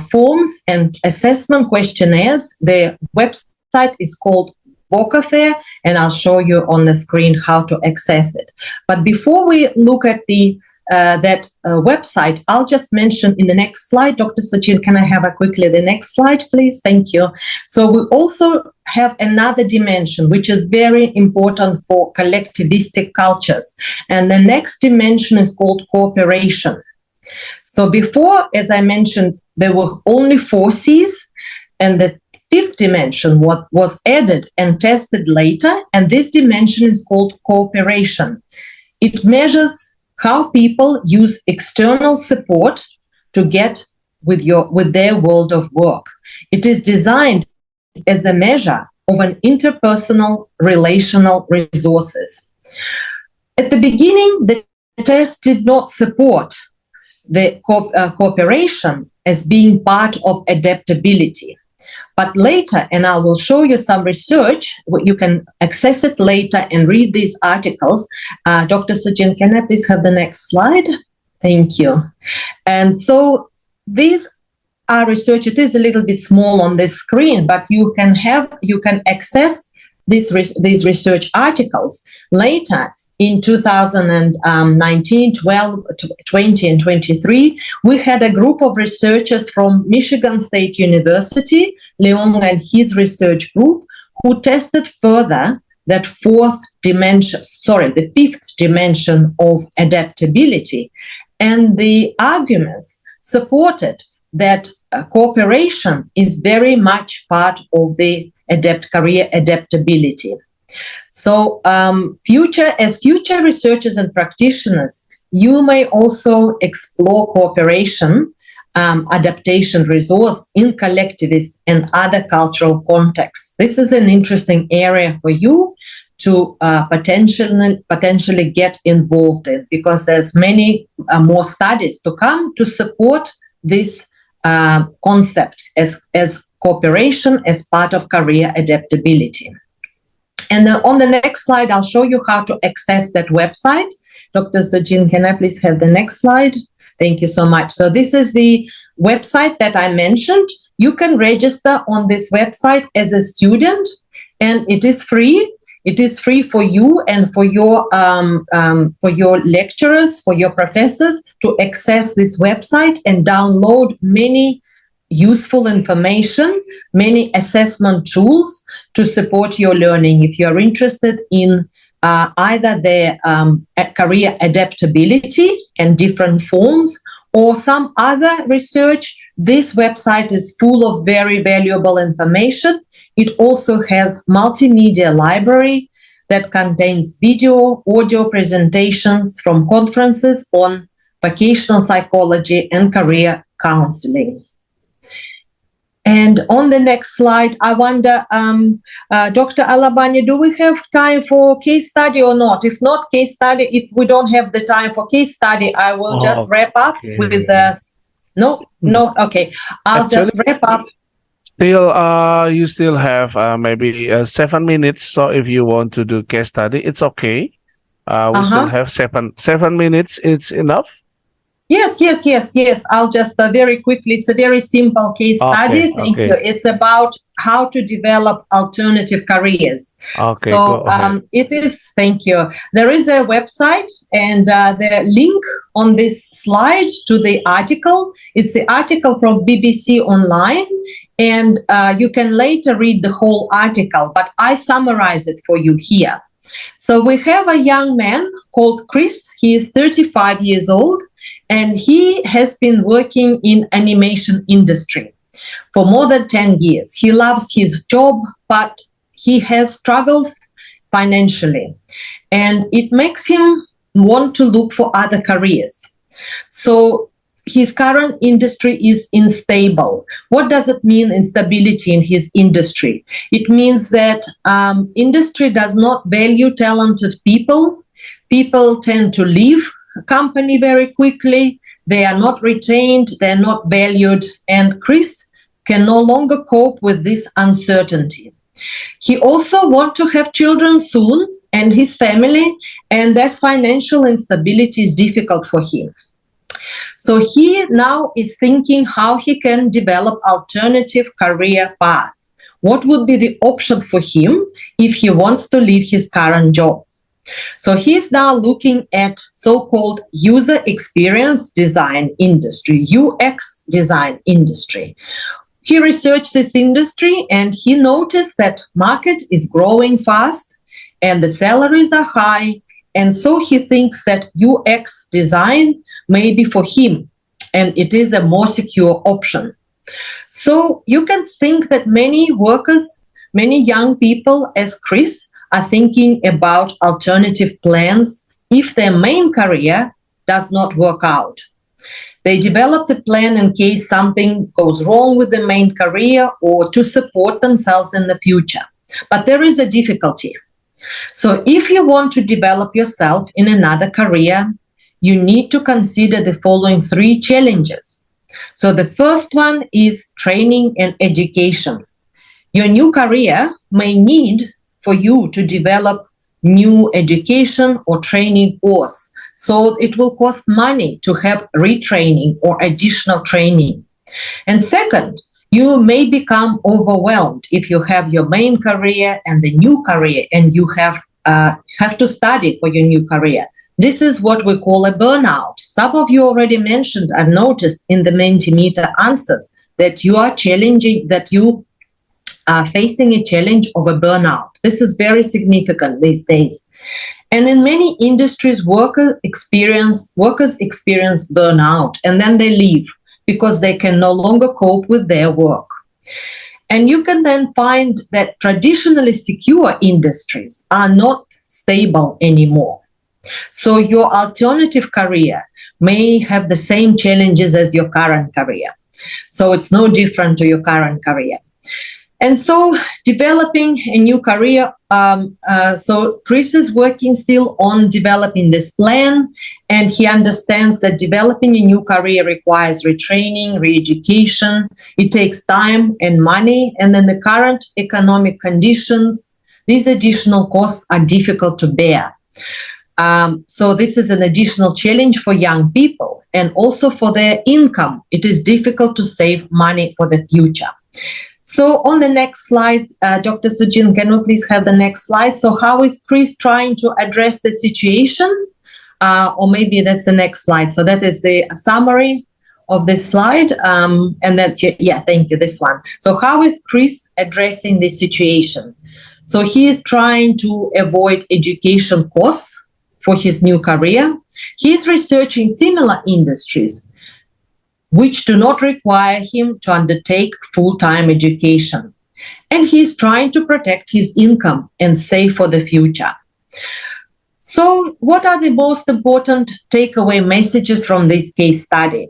forms and assessment questionnaires. The website is called Vocafair, and I'll show you on the screen how to access it. But before we look at that website, I'll just mention in the next slide, Dr. Sachin, can I have quickly the next slide, please? Thank you. So we also have another dimension, which is very important for collectivistic cultures. And the next dimension is called cooperation. So before, as I mentioned, there were only 4 C's, and the 5th dimension was added and tested later, and this dimension is called cooperation. It measures how people use external support to get with their world of work. It is designed as a measure of an interpersonal relational resources. At the beginning, the test did not support the cooperation as being part of adaptability. But later, and I will show you some research, you can access it later and read these articles. Dr. Sujin, can I please have the next slide? Thank you. And so these are research. It is a little bit small on this screen, but you can access these research articles later. In 2019, 12, 20, and 23, we had a group of researchers from Michigan State University, Leong and his research group, who tested further that the 5th dimension of adaptability. And the arguments supported that cooperation is very much part of the career adaptability. So future researchers and practitioners, you may also explore cooperation, adaptation resource in collectivist and other cultural contexts. This is an interesting area for you to potentially get involved in, because there's many more studies to come to support this concept as cooperation as part of career adaptability. And on the next slide, I'll show you how to access that website. Dr. Sujin, can I please have the next slide? Thank you so much. So this is the website that I mentioned. You can register on this website as a student, and it is free. It is free for you and for your lecturers, for your professors to access this website and download many useful information, many assessment tools to support your learning. If you're interested in either the career adaptability and different forms or some other research, this website is full of very valuable information. It also has multimedia library that contains video, audio presentations from conferences on vocational psychology and career counseling. And on the next slide, I wonder, Dr. Alabania, do we have time for case study or not? If not case study, if we don't have the time for case study, I will wrap up with no, okay. I'll just wrap up. you still have maybe 7 minutes. So if you want to do case study, it's okay. We still have seven minutes. It's enough. Yes. I'll just very quickly, it's a very simple case study. Thank you. It's about how to develop alternative careers. Okay, So go ahead. it is, thank you. There is a website and the link on this slide to the article. It's the article from BBC Online, and you can later read the whole article, but I summarize it for you here. So we have a young man called Chris. He is 35 years old, and he has been working in animation industry for more than 10 years. He loves his job, but he has struggles financially, and it makes him want to look for other careers. So his current industry is unstable. What does it mean, instability in his industry? It means that industry does not value talented people. People tend to leave a company very quickly. They are not retained, they're not valued, and Chris can no longer cope with this uncertainty. He also wants to have children soon and his family, and that financial instability is difficult for him. So he now is thinking how he can develop alternative career path. What would be the option for him if he wants to leave his current job? So he's now looking at so-called user experience design industry, UX design industry. He researched this industry and he noticed that market is growing fast and the salaries are high. And so he thinks that UX design may be for him, and it is a more secure option. So you can think that many workers, many young people as Chris are thinking about alternative plans if their main career does not work out. They develop the plan in case something goes wrong with the main career or to support themselves in the future. But there is a difficulty. So if you want to develop yourself in another career, you need to consider the following 3 challenges. So the first one is training and education. Your new career may need for you to develop new education or training course. So it will cost money to have retraining or additional training. And second, you may become overwhelmed if you have your main career and the new career, and you have to study for your new career. This is what we call a burnout. Some of you already mentioned and noticed in the Mentimeter answers that you are facing a challenge of a burnout. This is very significant these days. And in many industries, workers experience burnout, and then they leave because they can no longer cope with their work. And you can then find that traditionally secure industries are not stable anymore. So your alternative career may have the same challenges as your current career. So it's no different to your current career. And so developing a new career, so Chris is working still on developing this plan, and he understands that developing a new career requires retraining, re-education. It takes time and money, and then the current economic conditions, these additional costs are difficult to bear. So this is an additional challenge for young people, and also for their income. It is difficult to save money for the future. So on the next slide, Dr. Sujin, can we please have the next slide? So how is Chris trying to address the situation? Or maybe that's the next slide. So that is the summary of this slide. And that's, yeah, thank you, this one. So how is Chris addressing this situation? So he is trying to avoid education costs for his new career. He's researching similar industries which do not require him to undertake full-time education. And he's trying to protect his income and save for the future. So what are the most important takeaway messages from this case study?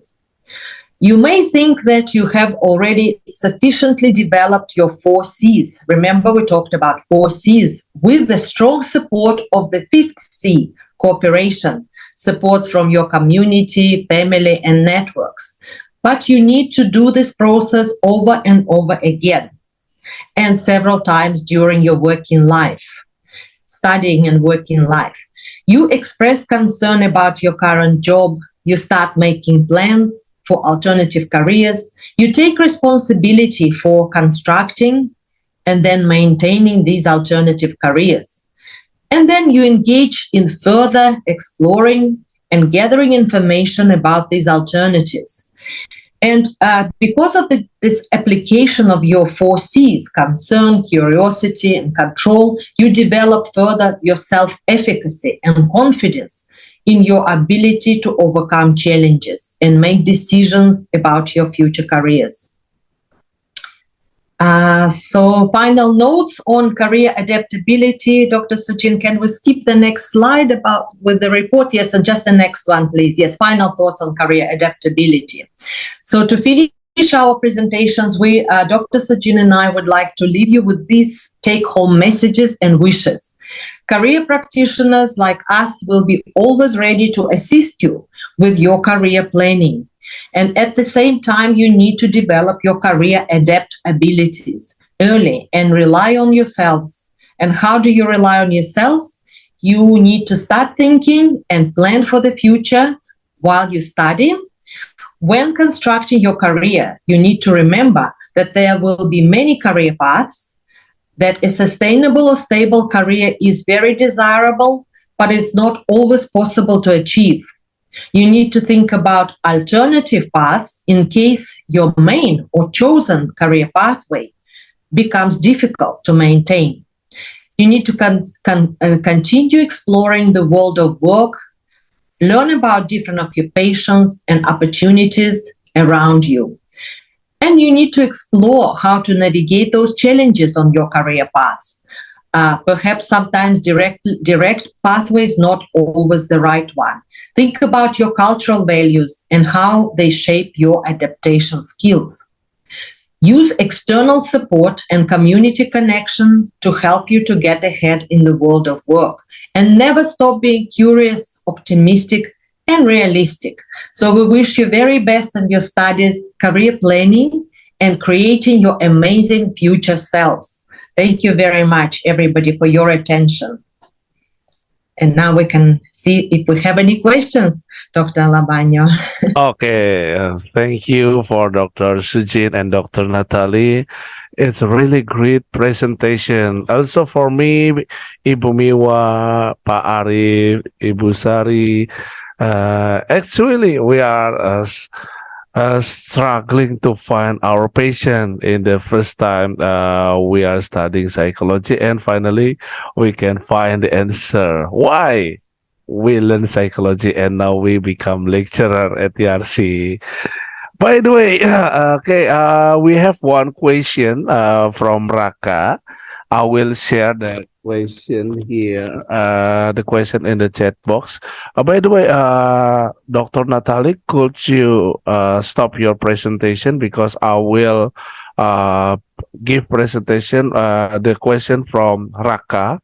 You may think that you have already sufficiently developed your 4 C's. Remember, we talked about 4 C's with the strong support of the 5th C, cooperation, support from your community, family, and networks. but you need to do this process over and over again and several times during your working life, studying and working life. You express concern about your current job. You start making plans for alternative careers. You take responsibility for constructing and then maintaining these alternative careers. And then you engage in further exploring and gathering information about these alternatives. And because of this application of your 4Cs, concern, curiosity, and control, you develop further your self-efficacy and confidence in your ability to overcome challenges and make decisions about your future careers. So final notes on career adaptability. Dr. Sujin, can we skip the next slide with the report? Yes, and just the next one, please. Yes, final thoughts on career adaptability. So to finish our presentations, Dr. Sujin and I would like to leave you with these take-home messages and wishes. Career practitioners like us will be always ready to assist you with your career planning. And at the same time, you need to develop your career adaptabilities early and rely on yourselves. And how do you rely on yourselves? You need to start thinking and plan for the future while you study. When constructing your career, you need to remember that there will be many career paths, that a sustainable or stable career is very desirable, but it's not always possible to achieve. You need to think about alternative paths in case your main or chosen career pathway becomes difficult to maintain. You need to continue exploring the world of work, learn about different occupations and opportunities around you. And you need to explore how to navigate those challenges on your career paths. Perhaps sometimes direct pathway is not always the right one. Think about your cultural values and how they shape your adaptation skills. Use external support and community connection to help you to get ahead in the world of work. And never stop being curious, optimistic, and realistic. So we wish you very best in your studies, career planning, and creating your amazing future selves. Thank you very much, everybody, for your attention. And now we can see if we have any questions, Dr. Alabano. Okay, thank you for Dr. Sujin and Dr. Natalie. It's a really great presentation. Also for me, Ibu Miwa, Pak Arif, Ibu Sari. Actually, we are struggling to find our patient in the first time we are studying psychology, and finally we can find the answer why we learn psychology and now we become lecturer at TRC. By the way, we have one question from Raka. I will share the question here, the question in the chat box. By the way, Dr. Natalie, could you stop your presentation, because I will give presentation the question from Raka.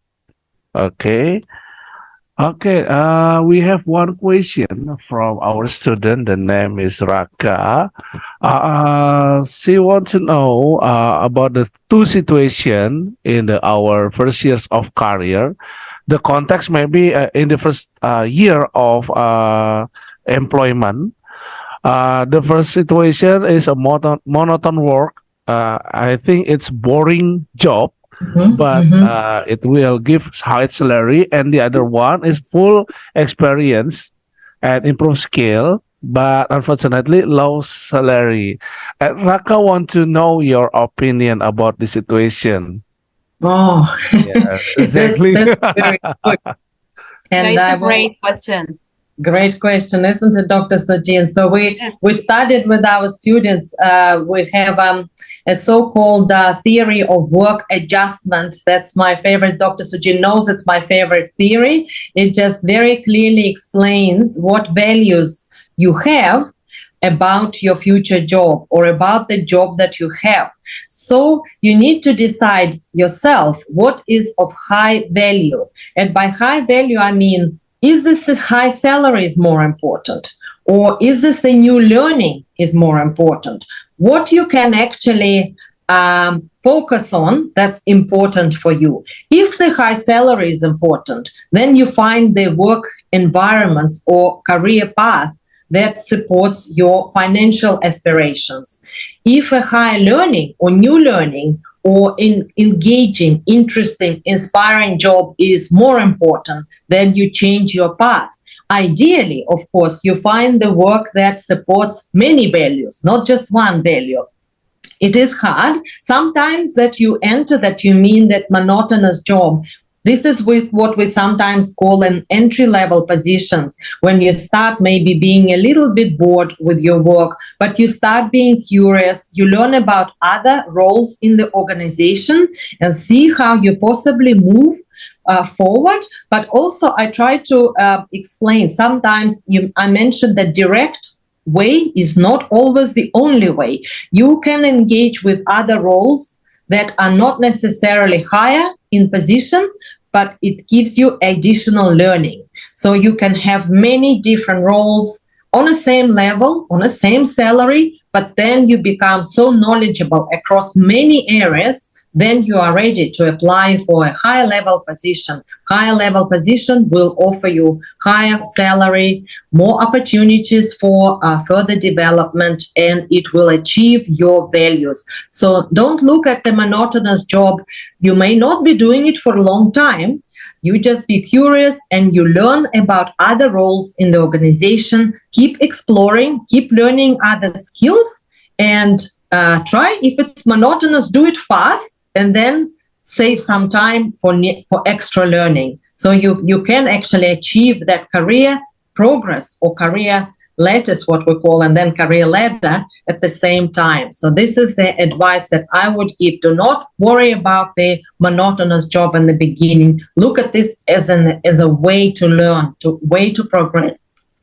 Okay. Okay, we have one question from our student. The name is Raka. She wants to know about the two situations in our first years of career. The context may be in the first year of employment. The first situation is a monotone work. I think it's boring job. But it will give high salary, and the other one is full experience and improve skill, but unfortunately low salary. And Raka want to know your opinion about the situation. Oh, Yes, exactly. that's very good. And That's a great question. Great question, isn't it, Dr. Sujin? So we studied with our students. We have a so-called theory of work adjustment. That's my favorite. Dr. Sujin knows it's my favorite theory. It just very clearly explains what values you have about your future job or about the job that you have. So you need to decide yourself what is of high value. And by high value, I mean, is this high salary is more important? Or is this the new learning is more important? What you can actually focus on that's important for you. If the high salary is important, then you find the work environments or career path that supports your financial aspirations. If a high learning or new learning or engaging, interesting, inspiring job is more important, then you change your path. Ideally, of course, you find the work that supports many values, not just one value. It is hard. Sometimes that you enter that you mean that monotonous job. This is with what we sometimes call an entry-level positions, when you start maybe being a little bit bored with your work, but you start being curious, you learn about other roles in the organization and see how you possibly move forward. But also I try to explain, sometimes I mentioned that direct way is not always the only way. You can engage with other roles that are not necessarily higher in position, but it gives you additional learning. So you can have many different roles on the same level, on the same salary, but then you become so knowledgeable across many areas, then you are ready to apply for a higher level position. Higher level position will offer you higher salary, more opportunities for further development, and it will achieve your values. So don't look at the monotonous job. You may not be doing it for a long time. You just be curious and you learn about other roles in the organization. Keep exploring, keep learning other skills, and try. If it's monotonous, do it fast, and then save some time for extra learning. So you can actually achieve that career progress or career lattice, what we call, and then career ladder at the same time. So this is the advice that I would give. Do not worry about the monotonous job in the beginning. Look at this as a way to learn, way to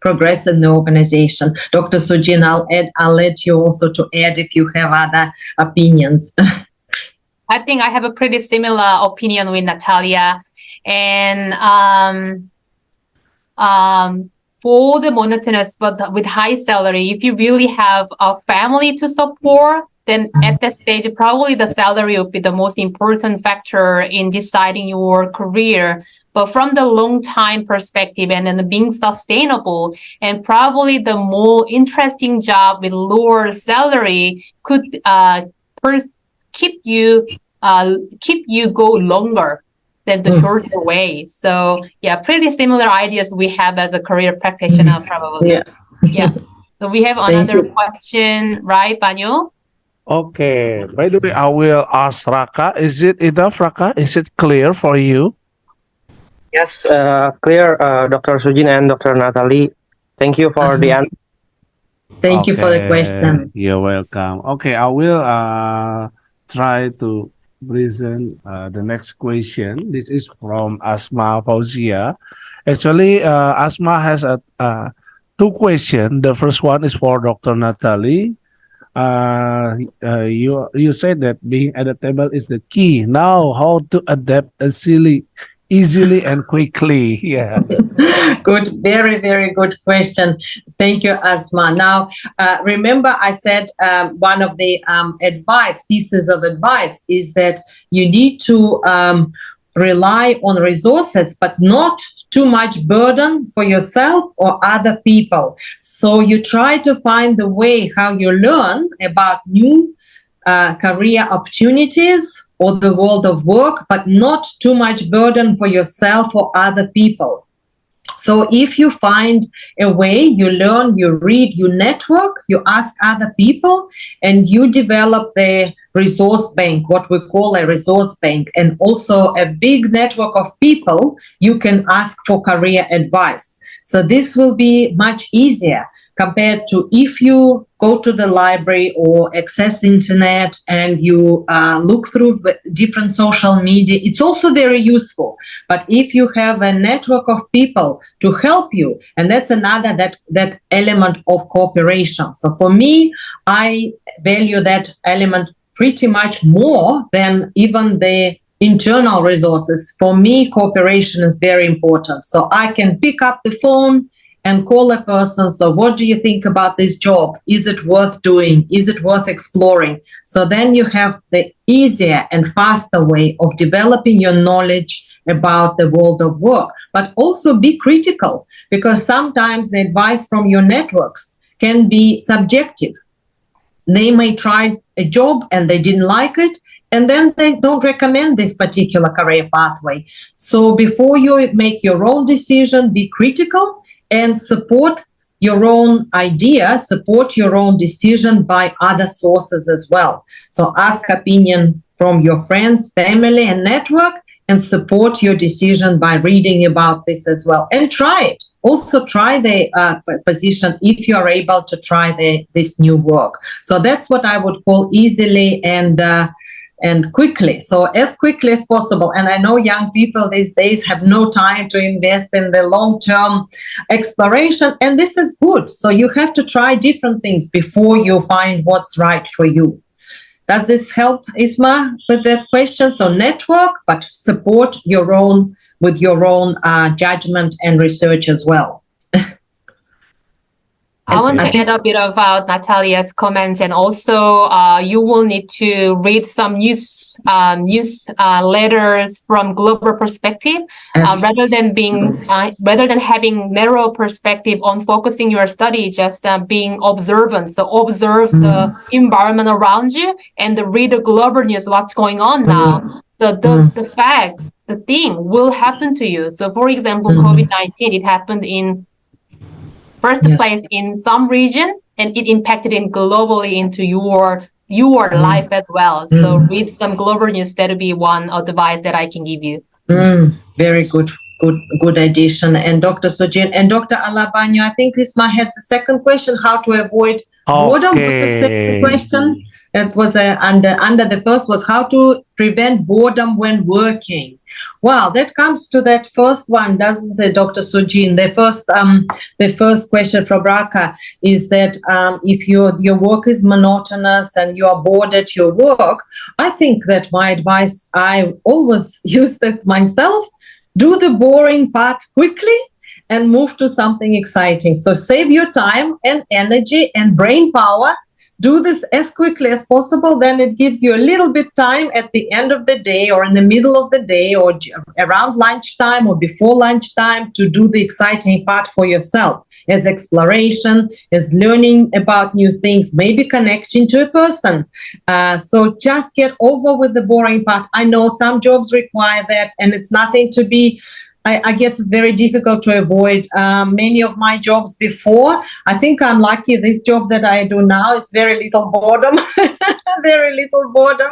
progress in the organization. Dr. Sujin, I'll let you also to add if you have other opinions. I think I have a pretty similar opinion with Natalia. And for the monotonous but with high salary, if you really have a family to support, then at that stage, probably the salary would be the most important factor in deciding your career. But from the long time perspective and then being sustainable, and probably the more interesting job with lower salary could keep you go longer than the shorter way. So yeah, pretty similar ideas we have as a career practitioner, probably. Yeah. So we have another question, right, Banyo? Okay. By the way, I will ask Raka. Is it enough, Raka? Is it clear for you? Yes, clear, Dr. Sujin and Dr. Natalie. Thank you for the answer. Thank you for the question. You're welcome. Okay, I will try to present the next question. This is from Asma Fauzia. Actually, Asma has two questions. The first one is for Dr. Natalie. You said that being adaptable is the key. Now, how to adapt easily and quickly? Yeah. Good, very, very good question. Thank you, Asma. Now, remember I said one of the pieces of advice is that you need to rely on resources, but not too much burden for yourself or other people. So you try to find the way how you learn about new career opportunities or the world of work, but not too much burden for yourself or other people. So if you find a way, you learn, you read, you network, you ask other people, and you develop the resource bank, what we call a resource bank, and also a big network of people, you can ask for career advice. So this will be much easier compared to if you go to the library or access internet and you look through different social media. It's also very useful. But if you have a network of people to help you, and that's another that element of cooperation. So for me, I value that element pretty much more than even the internal resources. For me, cooperation is very important. So I can pick up the phone and call a person. So what do you think about this job? Is it worth doing? Is it worth exploring? So then you have the easier and faster way of developing your knowledge about the world of work. But also be critical, because sometimes the advice from your networks can be subjective. They may try a job and they didn't like it, and then they don't recommend this particular career pathway. So before you make your own decision, be critical and support your own idea, support your own decision by other sources as well. So ask opinion from your friends, family, and network, and support your decision by reading about this as well. And try it. Also try the position if you are able to try this new work. So that's what I would call easily and quickly. So as quickly as possible. And I know young people these days have no time to invest in the long-term exploration, and this is good. So you have to try different things before you find what's right for you. Does this help, Isma, with that question? So network, but support your own with your own judgment and research as well. I want to add a bit about Natalia's comments, and also you will need to read some news letters from global perspective, rather than having narrow perspective on focusing your study, just being observant. So observe the environment around you and read the global news, what's going on now. The fact, the thing will happen to you. So for example, COVID-19, it happened in first place in some region, and it impacted in globally into your life as well. So read some global news. That would be one advice that I can give you. Very good addition. And Dr. Sujin and Dr. Alabanyo, I think Isma had the second question, how to avoid boredom. The second question that was under the first was how to prevent boredom when working. Wow, that comes to that first one, doesn't it, Dr. Sujin? The first question from Raka is that if your work is monotonous and you are bored at your work, I think that my advice, I always use that myself, do the boring part quickly and move to something exciting. So save your time and energy and brain power. Do this as quickly as possible, then it gives you a little bit time at the end of the day or in the middle of the day or around lunchtime or before lunchtime to do the exciting part for yourself, as exploration, as learning about new things, maybe connecting to a person. So just get over with the boring part. I know some jobs require that, and it's nothing to be I guess it's very difficult to avoid. Many of my jobs before, I think I'm lucky this job that I do now, it's very little boredom, very little boredom.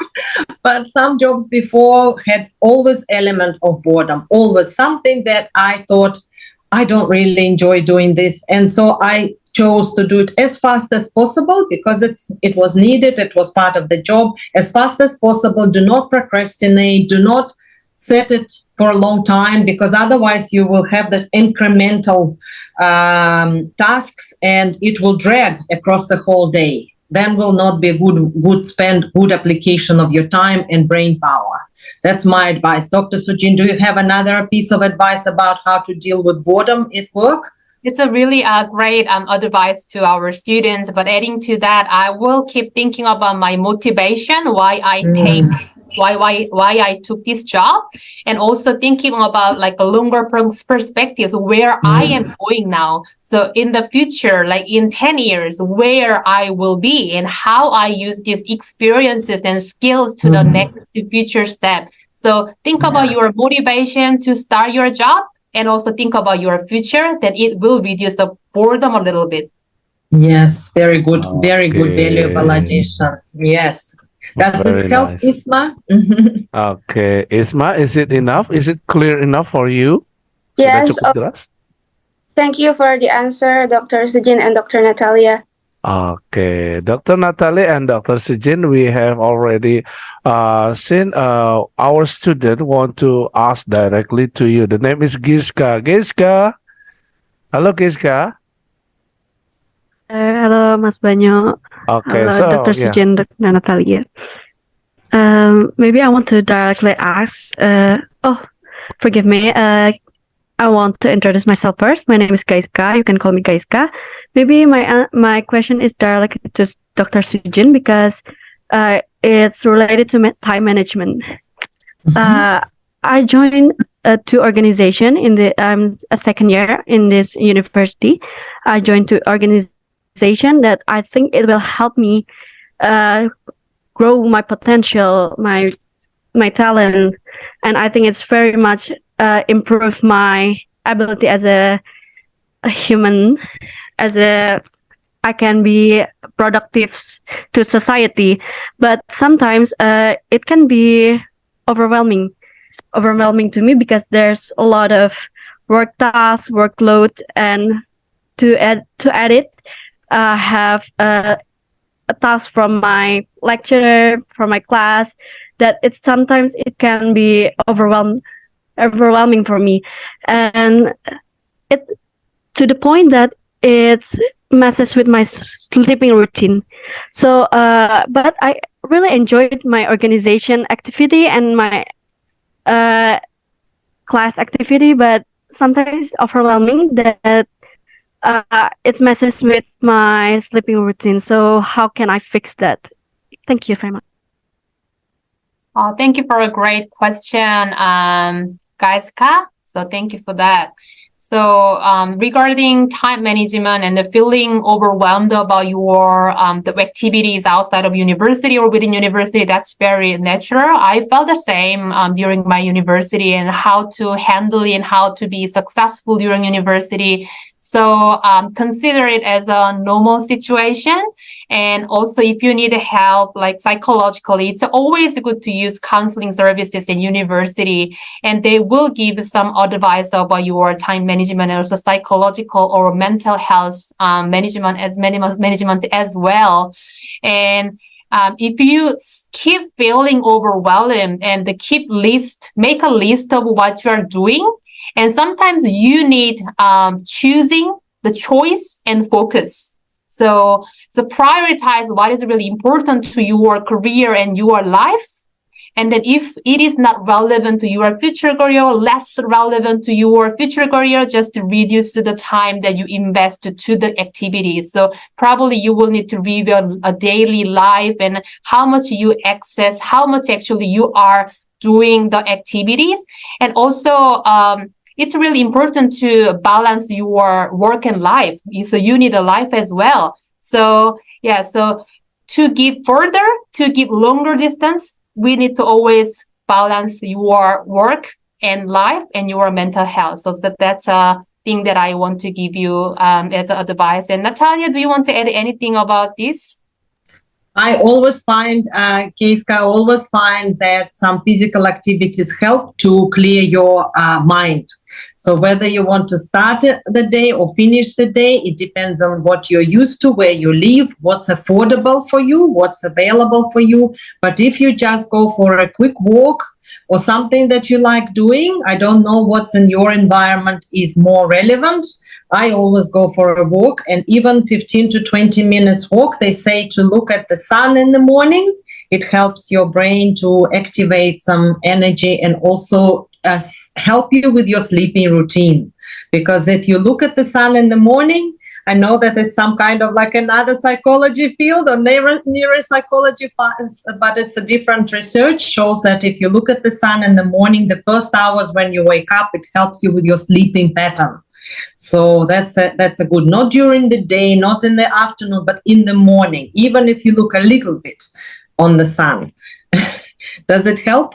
But some jobs before had always element of boredom, always something that I thought, I don't really enjoy doing this. And so I chose to do it as fast as possible because it was needed. It was part of the job. As fast as possible. Do not procrastinate. Do not set it for a long time, because otherwise you will have that incremental tasks and it will drag across the whole day. Then will not be a good application of your time and brain power. That's my advice. Dr. Sujin, do you have another piece of advice about how to deal with boredom at work? It's a really great advice to our students. But adding to that, I will keep thinking about my motivation, why I took this job, and also thinking about like a longer perspectives where I am going now. So in the future, like in 10 years, where I will be and how I use these experiences and skills to the next future step. So think about your motivation to start your job, and also think about your future, that it will reduce the boredom a little bit. Yes, very good, very good, valuable addition. Yes. Does this help, nice. Isma? Okay, Isma, is it enough? Is it clear enough for you? Yes. Thank you for the answer, Dr. Sujin and Dr. Natalia. Okay, Dr. Natalie and Dr. Sujin, we have already seen our student want to ask directly to you. The name is Giska. Giska. Hello, Giska. Hello, Mas Banyo. Okay, Hello, Dr. Sujin, Dr. Natalia. Maybe I want to directly ask. Forgive me. I I want to introduce myself first. My name is Gaiska. You can call me Gaiska. Maybe my question is directly to Dr. Sujin because it's related to time management. I joined two organizations in the a second year in this university. I joined two organization that I think it will help me grow my potential, my talent, and I think it's very much improve my ability as a human, I can be productive to society. But sometimes it can be overwhelming to me because there's a lot of work tasks, workload, and to add it, have a task from my lecturer, from my class, that it's sometimes it can be overwhelming for me, and it to the point that it messes with my sleeping routine. So, but I really enjoyed my organization activity and my class activity, but sometimes overwhelming that it messes with my sleeping routine. So how can I fix that? Thank you very much. Thank you for a great question, Gaiska. So thank you for that. So regarding time management and the feeling overwhelmed about your the activities outside of university or within university, that's very natural. I felt the same during my university and how to handle it and how to be successful during university. So consider it as a normal situation. And also, if you need help, like psychologically, it's always good to use counseling services in university, and they will give some advice about your time management and also psychological or mental health management as well. And if you keep feeling overwhelmed and make a list of what you are doing, and sometimes you need choosing the choice and focus. So prioritize what is really important to your career and your life. And then if it is not relevant to your future career, or less relevant to your future career, just reduce the time that you invest to the activities. So probably you will need to review a daily life and how much you access, how much actually you are doing the activities. And also, it's really important to balance your work and life. So you need a life as well. So yeah, so to give longer distance, we need to always balance your work and life and your mental health. So that's a thing that I want to give you as advice. And Natalia, do you want to add anything about this? I always find, Keiska, always find that some physical activities help to clear your mind. So whether you want to start the day or finish the day, it depends on what you're used to, where you live, what's affordable for you, what's available for you. But if you just go for a quick walk or something that you like doing, I don't know what's in your environment is more relevant. I always go for a walk, and even 15 to 20 minutes walk, they say to look at the sun in the morning. It helps your brain to activate some energy and also help you with your sleeping routine. Because if you look at the sun in the morning, I know that there's some kind of like another psychology field or neuropsychology, but it's a different research shows that if you look at the sun in the morning, the first hours when you wake up, it helps you with your sleeping pattern. So that's a good, not during the day, not in the afternoon, but in the morning, even if you look a little bit on the sun. Does it help?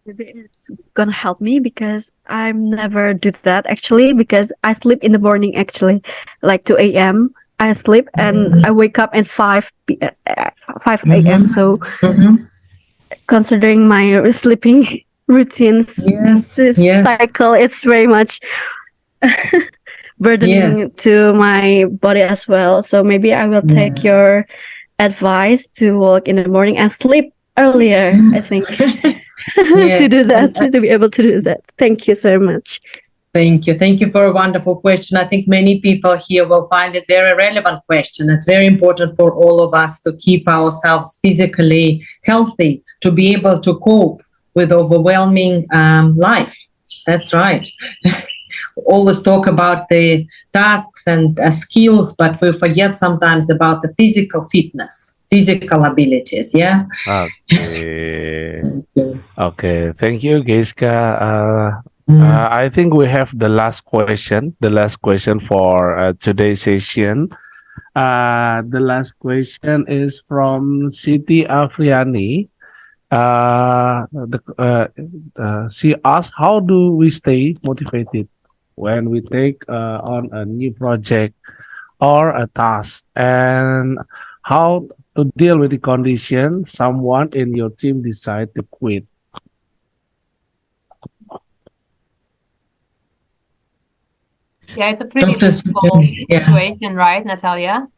Maybe it's gonna help me because I never do that actually, because I sleep in the morning actually, like 2 a.m. I sleep and I wake up at 5 a.m. So considering my sleeping routines cycle, it's very much burdening to my body as well. So maybe I will take your advice to work in the morning and sleep earlier, I think. To do that, to be able to do that. Thank you so much. Thank you. Thank you for a wonderful question. I think many people here will find it very relevant question. It's very important for all of us to keep ourselves physically healthy, to be able to cope with overwhelming life. That's right. Always talk about the tasks and skills, but we forget sometimes about the physical fitness, physical abilities. Yeah. Okay. Okay. Okay. Thank you, Giska. I think we have the last question. The last question for today's session. The last question is from Siti Afriani. She asked, "How do we stay motivated when we take on a new project or a task, and how to deal with the condition someone in your team decide to quit?" Yeah, it's a pretty Dr. difficult Sujin, yeah. situation, right, Natalia?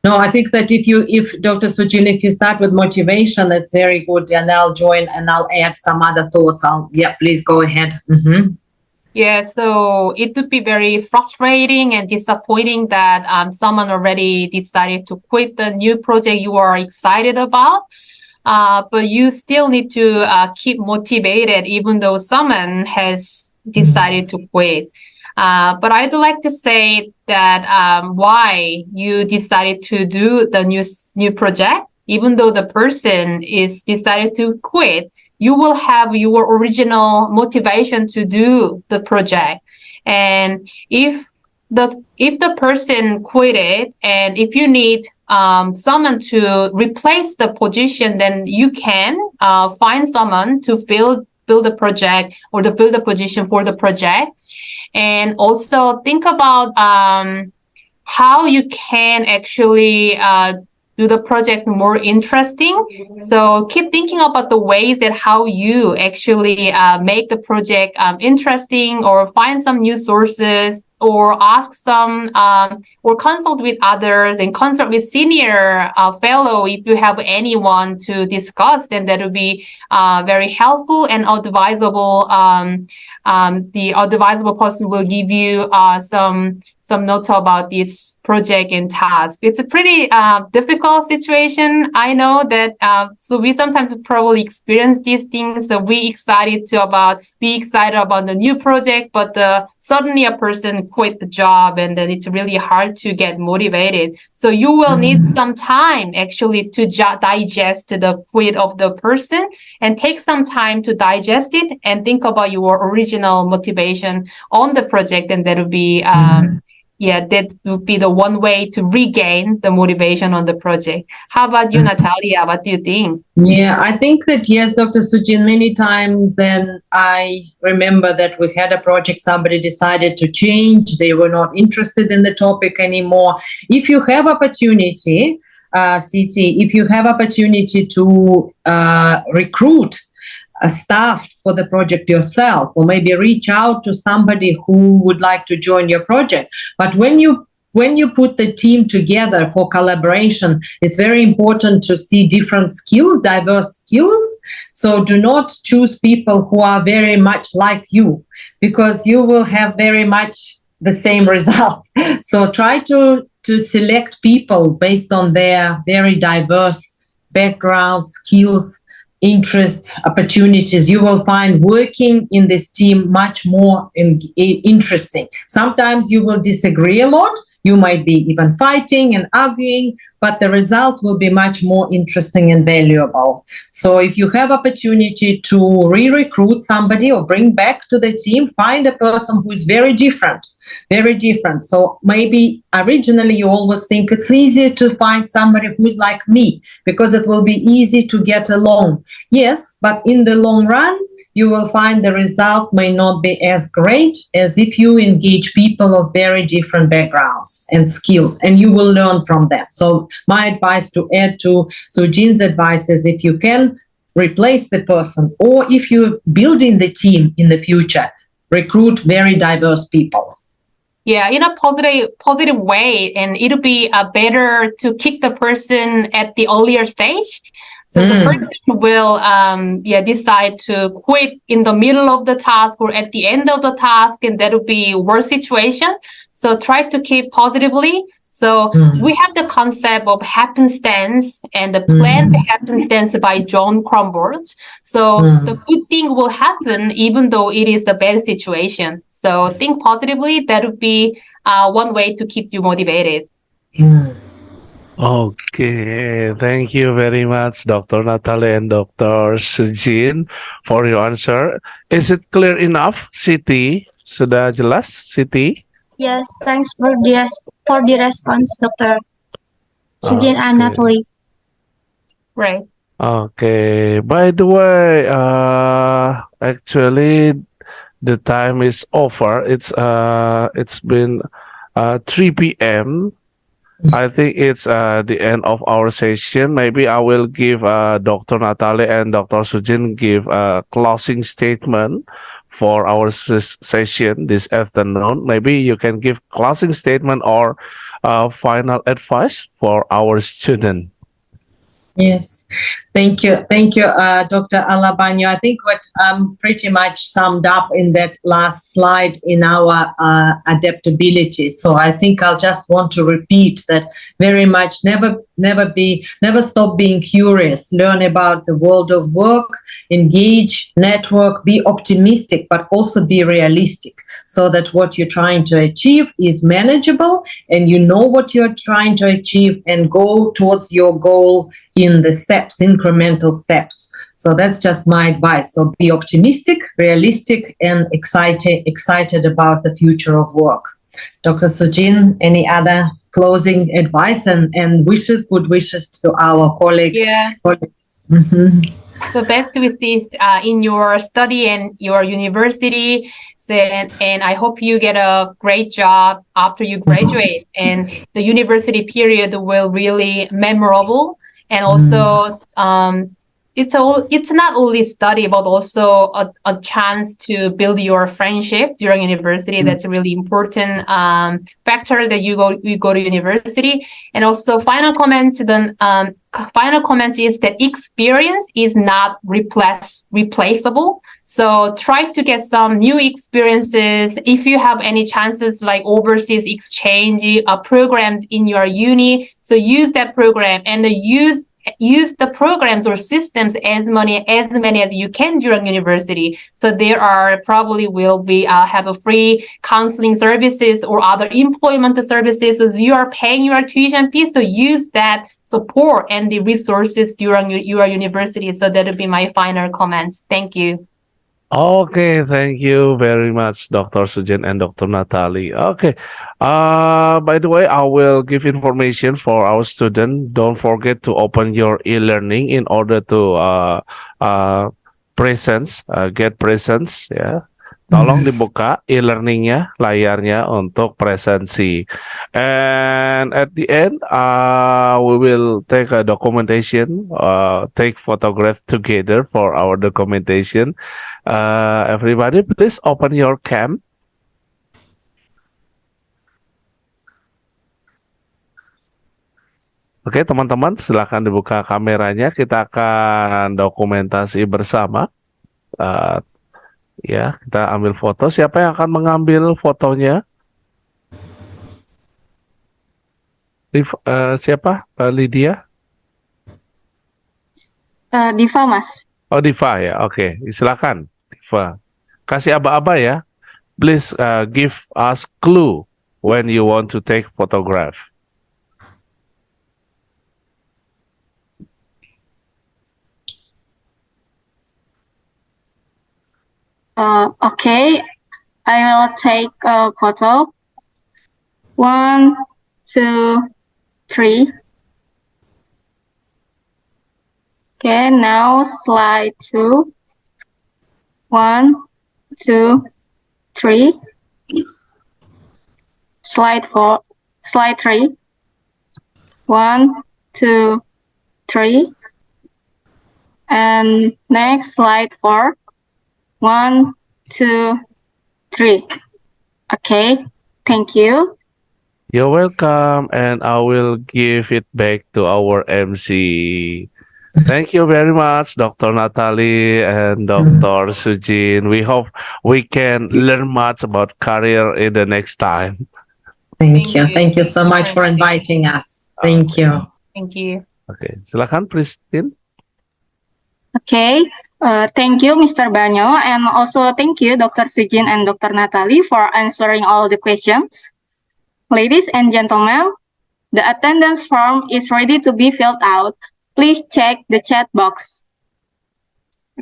No, I think that if Dr. Sujin, if you start with motivation, that's very good, and I'll join and I'll add some other thoughts. Please go ahead. Yeah, so it would be very frustrating and disappointing that someone already decided to quit the new project you are excited about. But you still need to keep motivated even though someone has decided to quit. But I'd like to say that why you decided to do the new project, even though the person is decided to quit, you will have your original motivation to do the project. And if the person quit it, and if you need someone to replace the position, then you can find someone to fill the project or to fill the position for the project. And also think about how you can actually do the project more interesting. So keep thinking about the ways that how you actually make the project interesting, or find some new sources, or ask some or consult with others and consult with senior fellow if you have anyone to discuss, then that would be very helpful and advisable. The advisable person will give you some notes about this project and task. It's a pretty difficult situation. I know that. So we sometimes probably experience these things. So be excited about the new project, but suddenly a person quit the job, and then it's really hard to get motivated. So you will need some time actually to digest the quit of the person, and take some time to digest it and think about your original motivation on the project, and that would be that would be the one way to regain the motivation on the project. How about you, Natalia? What do you think? Yeah, I think that, yes, Dr. Sujin, many times then I remember that we had a project, somebody decided to change, they were not interested in the topic anymore. If you have opportunity, if you have opportunity to recruit a staff for the project yourself, or maybe reach out to somebody who would like to join your project. But when you put the team together for collaboration, it's very important to see different skills, diverse skills. So do not choose people who are very much like you, because you will have very much the same result. So try to select people based on their very diverse background, skills, interests, opportunities. You will find working in this team much more interesting. Sometimes you will disagree a lot. You might be even fighting and arguing, but the result will be much more interesting and valuable. So if you have opportunity to re-recruit somebody or bring back to the team, find a person who is very different. So maybe originally you always think it's easier to find somebody who is like me, because it will be easy to get along. Yes, but in the long run, you will find the result may not be as great as if you engage people of very different backgrounds and skills, and you will learn from them. So my advice to add to Sujin's advice is, if you can replace the person, or if you're building the team in the future, recruit very diverse people. Yeah, in a positive way, and it'll be better to kick the person at the earlier stage. So the person will decide to quit in the middle of the task or at the end of the task, and that will be worse situation. So try to keep positively So we have the concept of happenstance and the planned happenstance by John Cromwell. So the good thing will happen even though it is the bad situation. So think positively. That would be one way to keep you motivated. Okay, thank you very much, Dr. Natalie and Dr. Sujin, for your answer. Is it clear enough, Siti? Sudah jelas, Siti? Yes, thanks for the response, Dr. Sujin and Okay. Natalie. Right. Okay. By the way, actually, the time is over. It's been 3 p.m. I think it's the end of our session. Maybe I will give Dr. Natalie and Dr. Sujin give a closing statement for our session this afternoon. Maybe you can give closing statement or final advice for our student. Yes, thank you, Dr. Alabano. I think what pretty much summed up in that last slide in our adaptability. So I think I'll just want to repeat that very much. Never stop being curious. Learn about the world of work. Engage, network. Be optimistic, but also be realistic, so that what you're trying to achieve is manageable, and you know what you're trying to achieve, and go towards your goal in the steps, incremental steps. So that's just my advice. So be optimistic, realistic, and excited about the future of work. Dr. Sujin, any other closing advice and good wishes to our colleagues? Yeah. The best wishes in your study and your university. And I hope you get a great job after you graduate. And the university period will really memorable. And also, it's not only study, but also a chance to build your friendship during university. That's a really important factor that you go to university. And also, final comment is that experience is not replaceable. So try to get some new experiences. If you have any chances like overseas exchange programs in your uni, so use that program and use the programs or systems as many as you can during university. So there are probably will be have a free counseling services or other employment services. So you are paying your tuition fees, so use that support and the resources during your university. So that would be my final comments. Thank you. Okay, thank you very much, Dr. Sujin and Dr. Natalie. Okay, by the way, I will give information for our student. Don't forget to open your e-learning in order to get presence, ya. Tolong dibuka e-learningnya, layarnya untuk presensi. And at the end, we will take a documentation, take photograph together for our documentation. Everybody, please open your cam. Oke, teman-teman, silakan dibuka kameranya. Kita akan dokumentasi bersama. Ya, kita ambil foto. Siapa yang akan mengambil fotonya? Siapa? Lydia? Diva, Mas. Oh, Diva ya. Oke, silakan, Diva. Kasih aba-aba ya. Please give us clue when you want to take photograph. Okay, I will take a photo. 1, 2, 3. Okay, now slide 2. 1, 2, 3. Slide 3. 1, 2, 3. And next slide 4. 1, 2, 3. Okay, thank you. You're welcome, and I will give it back to our MC. Thank you very much, Dr. Natalie and Dr. Sujin. We hope we can learn much about career in the next time. Thank you. Thank you so much for inviting us. Thank you. Thank you. Oke, silakan Pristin. Okay, thank you, Mr. Banyo, and also thank you, Dr. Sujin and Dr. Natalie, for answering all the questions. Ladies and gentlemen, the attendance form is ready to be filled out. Please check the chat box.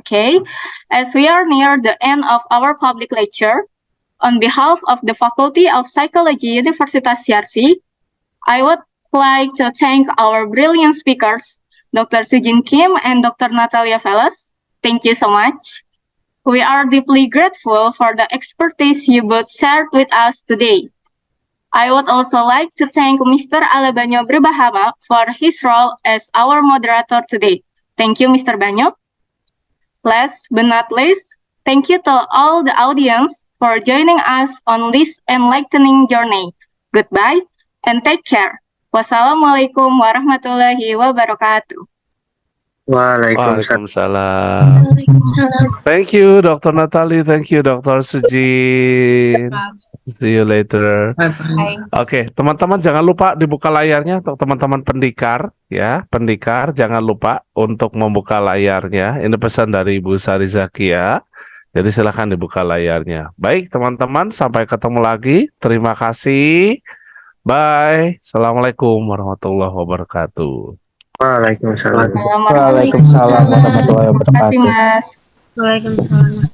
Okay, as we are near the end of our public lecture, on behalf of the Faculty of Psychology, Universitas Yarsi, I would like to thank our brilliant speakers, Dr. Sujin Kim and Dr. Natalia Velas. Thank you so much. We are deeply grateful for the expertise you both shared with us today. I would also like to thank Mr. Alabanyo Berbahama for his role as our moderator today. Thank you, Mr. Banyo. Last but not least, thank you to all the audience for joining us on this enlightening journey. Goodbye and take care. Wassalamualaikum warahmatullahi wabarakatuh. Waalaikumsalam. Thank you, Dr. Natalie. Thank you, Dr. Sujin. See you later. Bye-bye. Oke, teman-teman jangan lupa dibuka layarnya untuk teman-teman pendikar ya. Pendikar jangan lupa untuk membuka layarnya. Ini pesan dari Ibu Sari Zakia. Jadi silakan dibuka layarnya. Baik, teman-teman, sampai ketemu lagi. Terima kasih. Bye. Assalamualaikum warahmatullahi wabarakatuh. Waalaikumsalam. Waalaikumsalam warahmatullahi wabarakatuh. Terima kasih, Mas. Waalaikumsalam.